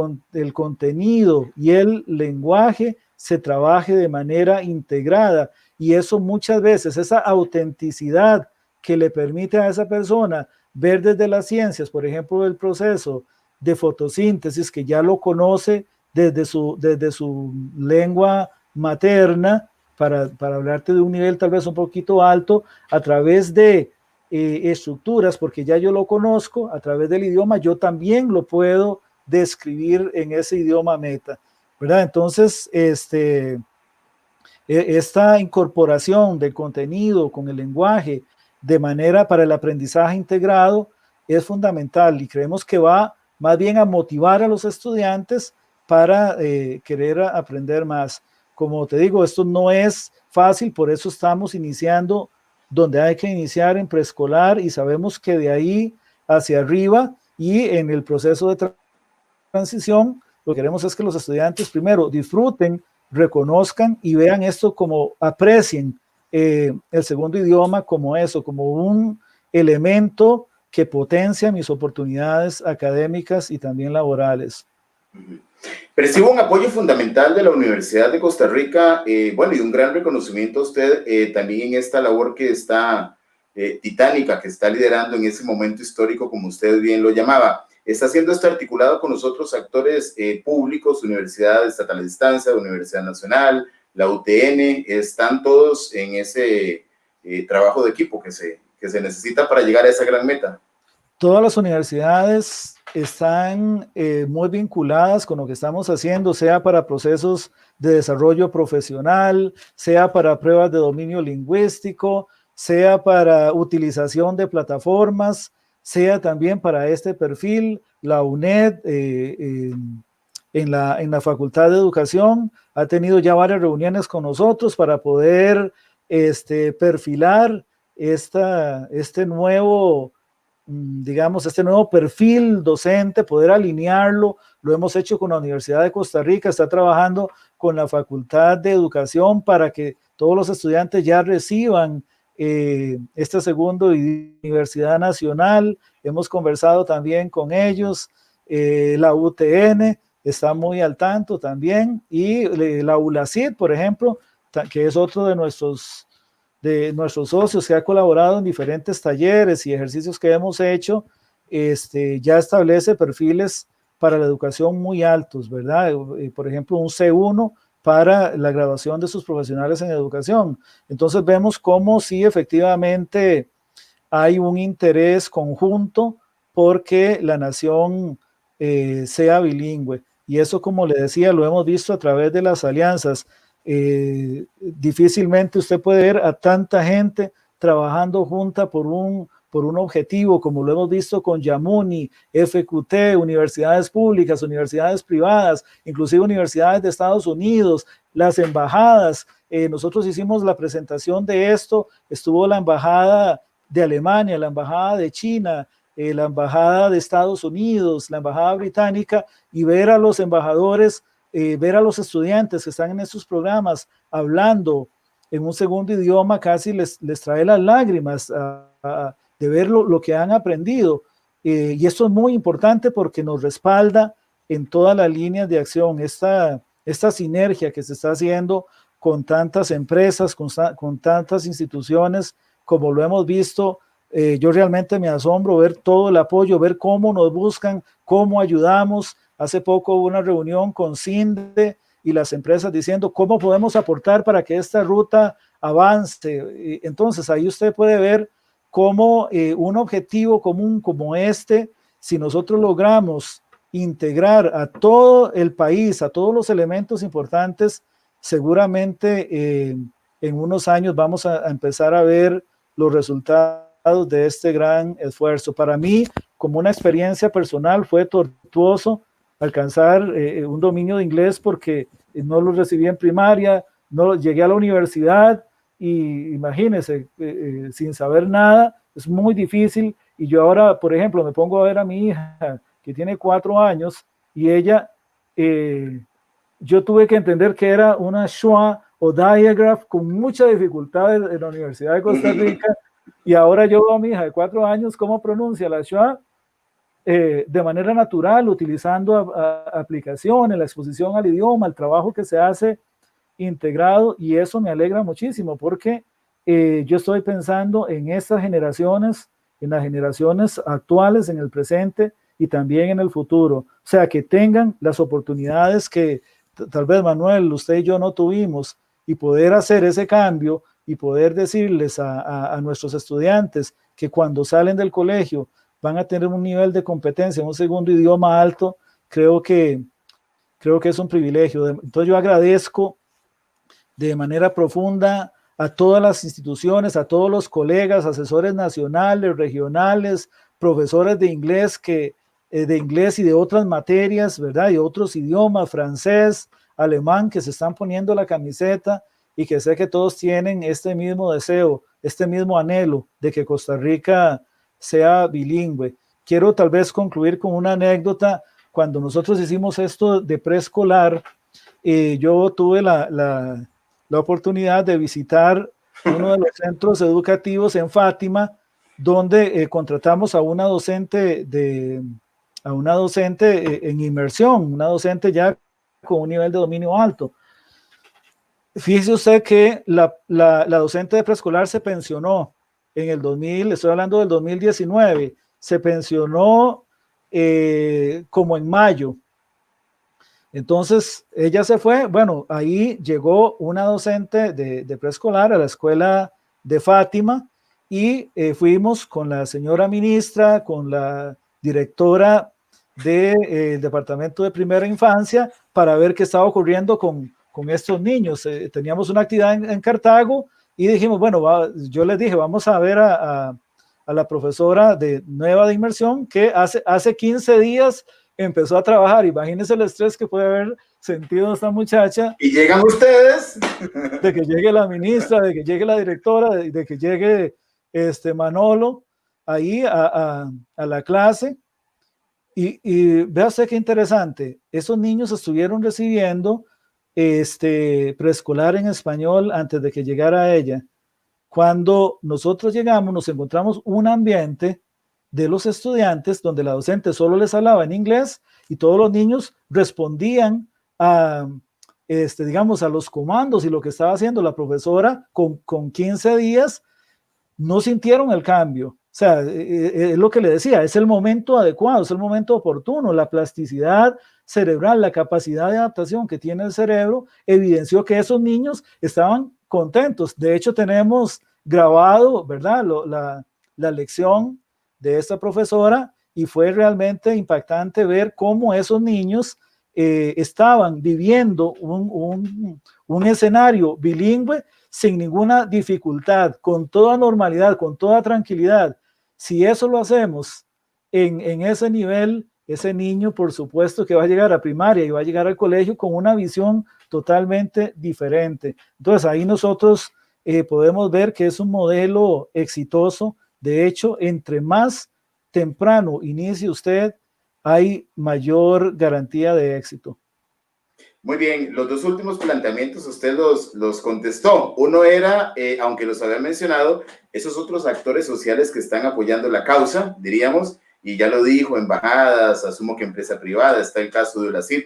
Speaker 2: contenido y el lenguaje se trabaje de manera integrada, y eso muchas veces, esa autenticidad que le permite a esa persona ver desde las ciencias, por ejemplo, el proceso de fotosíntesis, que ya lo conoce desde su lengua materna, para hablarte de un nivel tal vez un poquito alto, a través de estructuras, porque ya yo lo conozco, a través del idioma, yo también lo puedo describir en ese idioma meta, ¿verdad? Entonces, esta incorporación del contenido con el lenguaje de manera para el aprendizaje integrado es fundamental, y creemos que va más bien a motivar a los estudiantes para querer aprender más. Como te digo, esto no es fácil, por eso estamos iniciando donde hay que iniciar en preescolar y sabemos que de ahí hacia arriba y en el proceso de transición, lo que queremos es que los estudiantes primero disfruten, reconozcan y vean esto como aprecien el segundo idioma como eso, como un elemento que potencia mis oportunidades académicas y también laborales.
Speaker 1: Percibo un apoyo fundamental de la Universidad de Costa Rica, bueno, y un gran reconocimiento a usted también en esta labor que está titánica, que está liderando en ese momento histórico, como usted bien lo llamaba. Está haciendo esto articulado con los otros actores públicos, Universidad Estatal de Distancia, Universidad Nacional, la UTN, están todos en ese trabajo de equipo que se necesita para llegar a esa gran meta.
Speaker 2: Todas las universidades están muy vinculadas con lo que estamos haciendo, sea para procesos de desarrollo profesional, sea para pruebas de dominio lingüístico, sea para utilización de plataformas, sea también para este perfil. La UNED en la Facultad de Educación ha tenido ya varias reuniones con nosotros para poder perfilar este nuevo, digamos, este nuevo perfil docente, poder alinearlo. Lo hemos hecho con la Universidad de Costa Rica, está trabajando con la Facultad de Educación para que todos los estudiantes ya reciban este segundo Universidad Nacional. Hemos conversado también con ellos, la UTN está muy al tanto también, y la ULACID, por ejemplo, que es otro de nuestros socios que ha colaborado en diferentes talleres y ejercicios que hemos hecho, ya establece perfiles para la educación muy altos, ¿verdad? Por ejemplo, un C1 para la graduación de sus profesionales en educación. Entonces vemos cómo sí efectivamente hay un interés conjunto porque la nación sea bilingüe. Y eso, como le decía, lo hemos visto a través de las alianzas. Difícilmente usted puede ver a tanta gente trabajando junta por un objetivo, como lo hemos visto con Yamuni, FQT, universidades públicas, universidades privadas, inclusive universidades de Estados Unidos, las embajadas. Nosotros hicimos la presentación de esto, estuvo la embajada de Alemania, la embajada de China, la embajada de Estados Unidos, la embajada británica, y ver a los embajadores, ver a los estudiantes que están en estos programas hablando en un segundo idioma, casi les trae las lágrimas de ver lo que han aprendido. Y esto es muy importante porque nos respalda en todas las líneas de acción, esta sinergia que se está haciendo con tantas empresas, con tantas instituciones, como lo hemos visto. Yo realmente me asombro ver todo el apoyo, ver cómo nos buscan, cómo ayudamos. Hace poco hubo una reunión con CINDE y las empresas diciendo cómo podemos aportar para que esta ruta avance. Entonces ahí usted puede ver cómo un objetivo común como este, si nosotros logramos integrar a todo el país, a todos los elementos importantes, seguramente en unos años vamos a empezar a ver los resultados de este gran esfuerzo. Para mí, como una experiencia personal, fue tortuoso alcanzar un dominio de inglés porque no lo recibí en primaria, no llegué a la universidad y imagínense, sin saber nada, es muy difícil. Y yo ahora, por ejemplo, me pongo a ver a mi hija que tiene 4 años y ella, yo tuve que entender que era una schwa o diagraph con mucha dificultad en la Universidad de Costa Rica. Y ahora yo veo a mi hija de 4 años cómo pronuncia la schwa de manera natural, utilizando aplicaciones, la exposición al idioma, el trabajo que se hace integrado, y eso me alegra muchísimo porque yo estoy pensando en estas generaciones, en las generaciones actuales, en el presente y también en el futuro. O sea, que tengan las oportunidades que tal vez Manuel, usted y yo no tuvimos, y poder hacer ese cambio y poder decirles a nuestros estudiantes que cuando salen del colegio van a tener un nivel de competencia en un segundo idioma alto, creo que es un privilegio. Entonces yo agradezco de manera profunda a todas las instituciones, a todos los colegas, asesores nacionales, regionales, profesores de inglés que de inglés y de otras materias, ¿verdad? Y otros idiomas, francés, alemán, que se están poniendo la camiseta y que sé que todos tienen este mismo deseo, este mismo anhelo de que Costa Rica sea bilingüe. Quiero tal vez concluir con una anécdota. Cuando nosotros hicimos esto de preescolar, yo tuve la oportunidad de visitar uno de los centros educativos en Fátima, donde contratamos a una docente en inmersión, una docente ya con un nivel de dominio alto. Fíjese usted que la docente de preescolar se pensionó en el 2000, estoy hablando del 2019, se pensionó como en mayo. Entonces ella se fue, bueno, ahí llegó una docente de preescolar a la escuela de Fátima y fuimos con la señora ministra, con la directora del Departamento de Primera Infancia para ver qué estaba ocurriendo con estos niños. Teníamos una actividad en Cartago y dijimos, bueno, yo les dije, vamos a ver a la profesora de nueva de inmersión que hace 15 días empezó a trabajar. Imagínense el estrés que puede haber sentido esta muchacha.
Speaker 1: Y llegan ustedes.
Speaker 2: De que llegue la ministra, de que llegue la directora, de que llegue Manolo ahí a la clase. Y vea usted qué interesante. Esos niños estuvieron recibiendo preescolar en español antes de que llegara ella. Cuando nosotros llegamos, nos encontramos un ambiente de los estudiantes donde la docente solo les hablaba en inglés y todos los niños respondían a, digamos, a los comandos y lo que estaba haciendo la profesora con 15 días, no sintieron el cambio. O sea, es lo que le decía, es el momento adecuado, es el momento oportuno, la plasticidad cerebral, la capacidad de adaptación que tiene el cerebro, evidenció que esos niños estaban contentos. De hecho, tenemos grabado, ¿verdad?, la lección de esta profesora y fue realmente impactante ver cómo esos niños estaban viviendo un escenario bilingüe sin ninguna dificultad, con toda normalidad, con toda tranquilidad. Si eso lo hacemos en ese nivel, ese niño, por supuesto que va a llegar a primaria y va a llegar al colegio con una visión totalmente diferente. Entonces, ahí nosotros podemos ver que es un modelo exitoso. De hecho, entre más temprano inicie usted, hay mayor garantía de éxito.
Speaker 1: Muy bien, los dos últimos planteamientos usted los contestó. Uno era, aunque los había mencionado, esos otros actores sociales que están apoyando la causa, diríamos, y ya lo dijo, embajadas, asumo que empresa privada, está el caso de ULACID,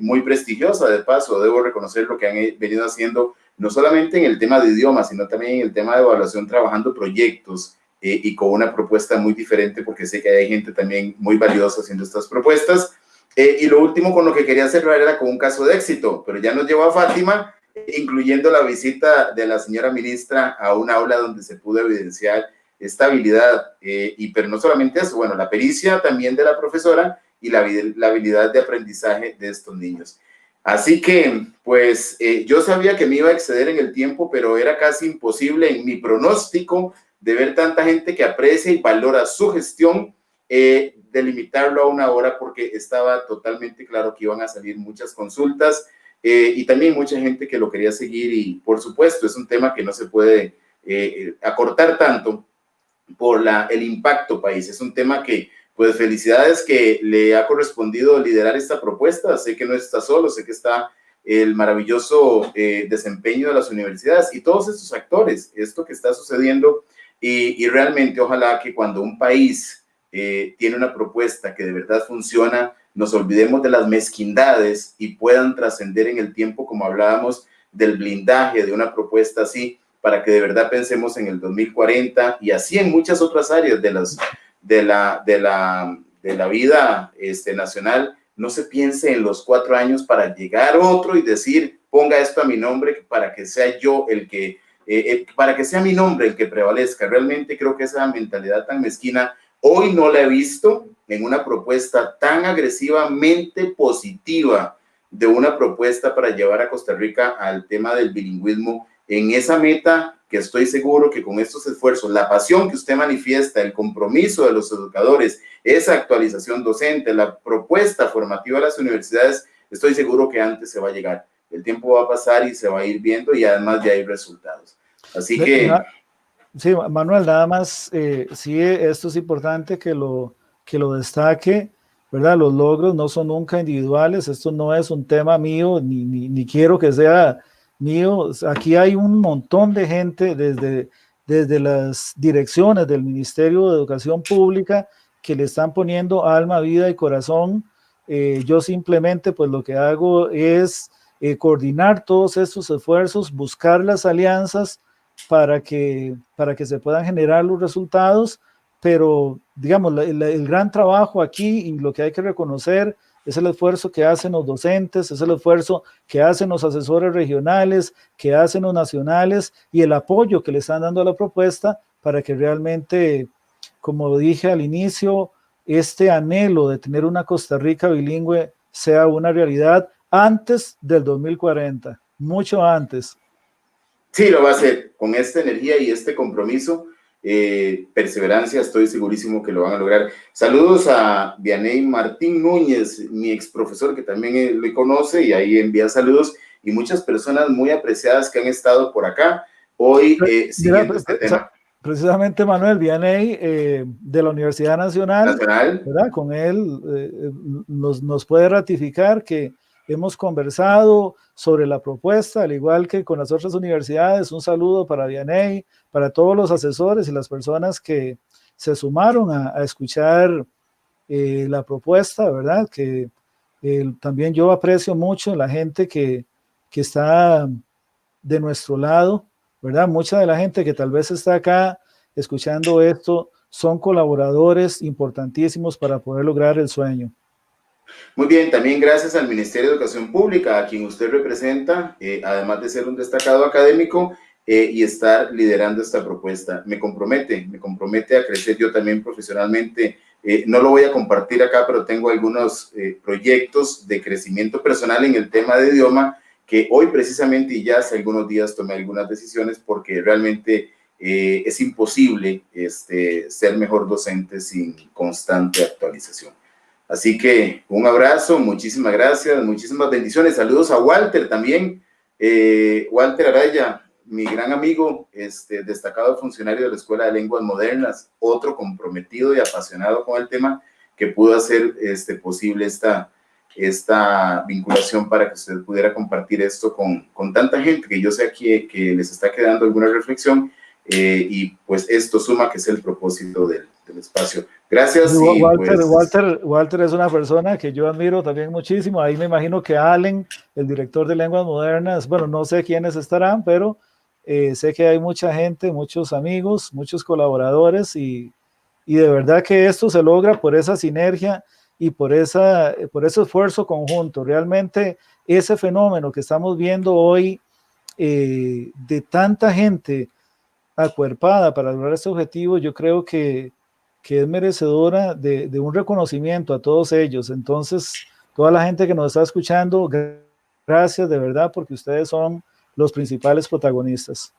Speaker 1: muy prestigiosa de paso, debo reconocer lo que han venido haciendo, no solamente en el tema de idiomas, sino también en el tema de evaluación, trabajando proyectos y con una propuesta muy diferente, porque sé que hay gente también muy valiosa haciendo estas propuestas. Y lo último con lo que quería cerrar era con un caso de éxito, pero ya nos llevó a Fátima, incluyendo la visita de la señora ministra a un aula donde se pudo evidenciar esta habilidad, pero no solamente eso, bueno, la pericia también de la profesora y la habilidad de aprendizaje de estos niños. Así que, pues, yo sabía que me iba a exceder en el tiempo, pero era casi imposible en mi pronóstico de ver tanta gente que aprecia y valora su gestión, delimitarlo a una hora, porque estaba totalmente claro que iban a salir muchas consultas y también mucha gente que lo quería seguir, y por supuesto es un tema que no se puede acortar tanto por el impacto país. Es un tema que, pues, felicidades que le ha correspondido liderar esta propuesta. Sé que no está solo, sé que está el maravilloso desempeño de las universidades y todos estos actores, esto que está sucediendo, y realmente ojalá que cuando un país tiene una propuesta que de verdad funciona, nos olvidemos de las mezquindades y puedan trascender en el tiempo, como hablábamos del blindaje de una propuesta así, para que de verdad pensemos en el 2040 y así en muchas otras áreas de la vida nacional. No se piense en los 4 años para llegar otro y decir, ponga esto a mi nombre para que sea yo el que, para que sea mi nombre el que prevalezca. Realmente creo que esa mentalidad tan mezquina hoy no la he visto en una propuesta tan agresivamente positiva, de una propuesta para llevar a Costa Rica al tema del bilingüismo en esa meta que estoy seguro que con estos esfuerzos, la pasión que usted manifiesta, el compromiso de los educadores, esa actualización docente, la propuesta formativa de las universidades, estoy seguro que antes se va a llegar. El tiempo va a pasar y se va a ir viendo y además ya hay resultados. Así que...
Speaker 2: Sí, Manuel, nada más, sí, esto es importante que lo destaque, ¿verdad? Los logros no son nunca individuales, esto no es un tema mío, ni quiero que sea mío. Aquí hay un montón de gente desde las direcciones del Ministerio de Educación Pública que le están poniendo alma, vida y corazón. Yo simplemente pues lo que hago es coordinar todos estos esfuerzos, buscar las alianzas para que se puedan generar los resultados, pero digamos, el gran trabajo aquí y lo que hay que reconocer es el esfuerzo que hacen los docentes, es el esfuerzo que hacen los asesores regionales, que hacen los nacionales y el apoyo que le están dando a la propuesta para que realmente, como dije al inicio, este anhelo de tener una Costa Rica bilingüe sea una realidad antes del 2040, mucho antes.
Speaker 1: Sí, lo va a hacer con esta energía y este compromiso, perseverancia, estoy segurísimo que lo van a lograr. Saludos a Vianey Martín Núñez, mi ex profesor que también lo conoce y ahí envía saludos, y muchas personas muy apreciadas que han estado por acá hoy siguiendo este tema.
Speaker 2: Precisamente Manuel Vianey de la Universidad Nacional, ¿verdad? Con él nos puede ratificar que hemos conversado sobre la propuesta, al igual que con las otras universidades. Un saludo para Vianey, para todos los asesores y las personas que se sumaron a escuchar la propuesta, ¿verdad? Que también yo aprecio mucho la gente que está de nuestro lado, ¿verdad? Mucha de la gente que tal vez está acá escuchando esto son colaboradores importantísimos para poder lograr el sueño.
Speaker 1: Muy bien, también gracias al Ministerio de Educación Pública, a quien usted representa, además de ser un destacado académico y estar liderando esta propuesta. Me compromete a crecer yo también profesionalmente. No lo voy a compartir acá, pero tengo algunos proyectos de crecimiento personal en el tema de idioma que hoy precisamente y ya hace algunos días tomé algunas decisiones porque realmente es imposible ser mejor docente sin constante actualización. Así que un abrazo, muchísimas gracias, muchísimas bendiciones. Saludos a Walter también, Walter Araya, mi gran amigo, destacado funcionario de la Escuela de Lenguas Modernas, otro comprometido y apasionado con el tema que pudo hacer posible esta vinculación para que usted pudiera compartir esto con tanta gente que yo sé aquí que les está quedando alguna reflexión y pues esto suma que es el propósito del espacio. Gracias.
Speaker 2: Walter es una persona que yo admiro también muchísimo. Ahí me imagino que Allen, el director de Lenguas Modernas, bueno, no sé quiénes estarán, pero sé que hay mucha gente, muchos amigos, muchos colaboradores y de verdad que esto se logra por esa sinergia y por ese esfuerzo conjunto. Realmente ese fenómeno que estamos viendo hoy de tanta gente acuerpada para lograr este objetivo, yo creo que es merecedora de un reconocimiento a todos ellos. Entonces, toda la gente que nos está escuchando, gracias de verdad, porque ustedes son los principales protagonistas.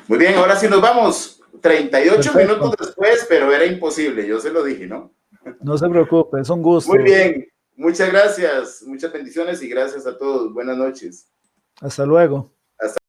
Speaker 1: Muy bien, ahora sí nos vamos. 38 minutos después, pero era imposible, yo se lo dije, ¿no?
Speaker 2: No se preocupe, es un gusto.
Speaker 1: Muy bien, muchas gracias, muchas bendiciones y gracias a todos. Buenas noches.
Speaker 2: Hasta luego.
Speaker 1: Hasta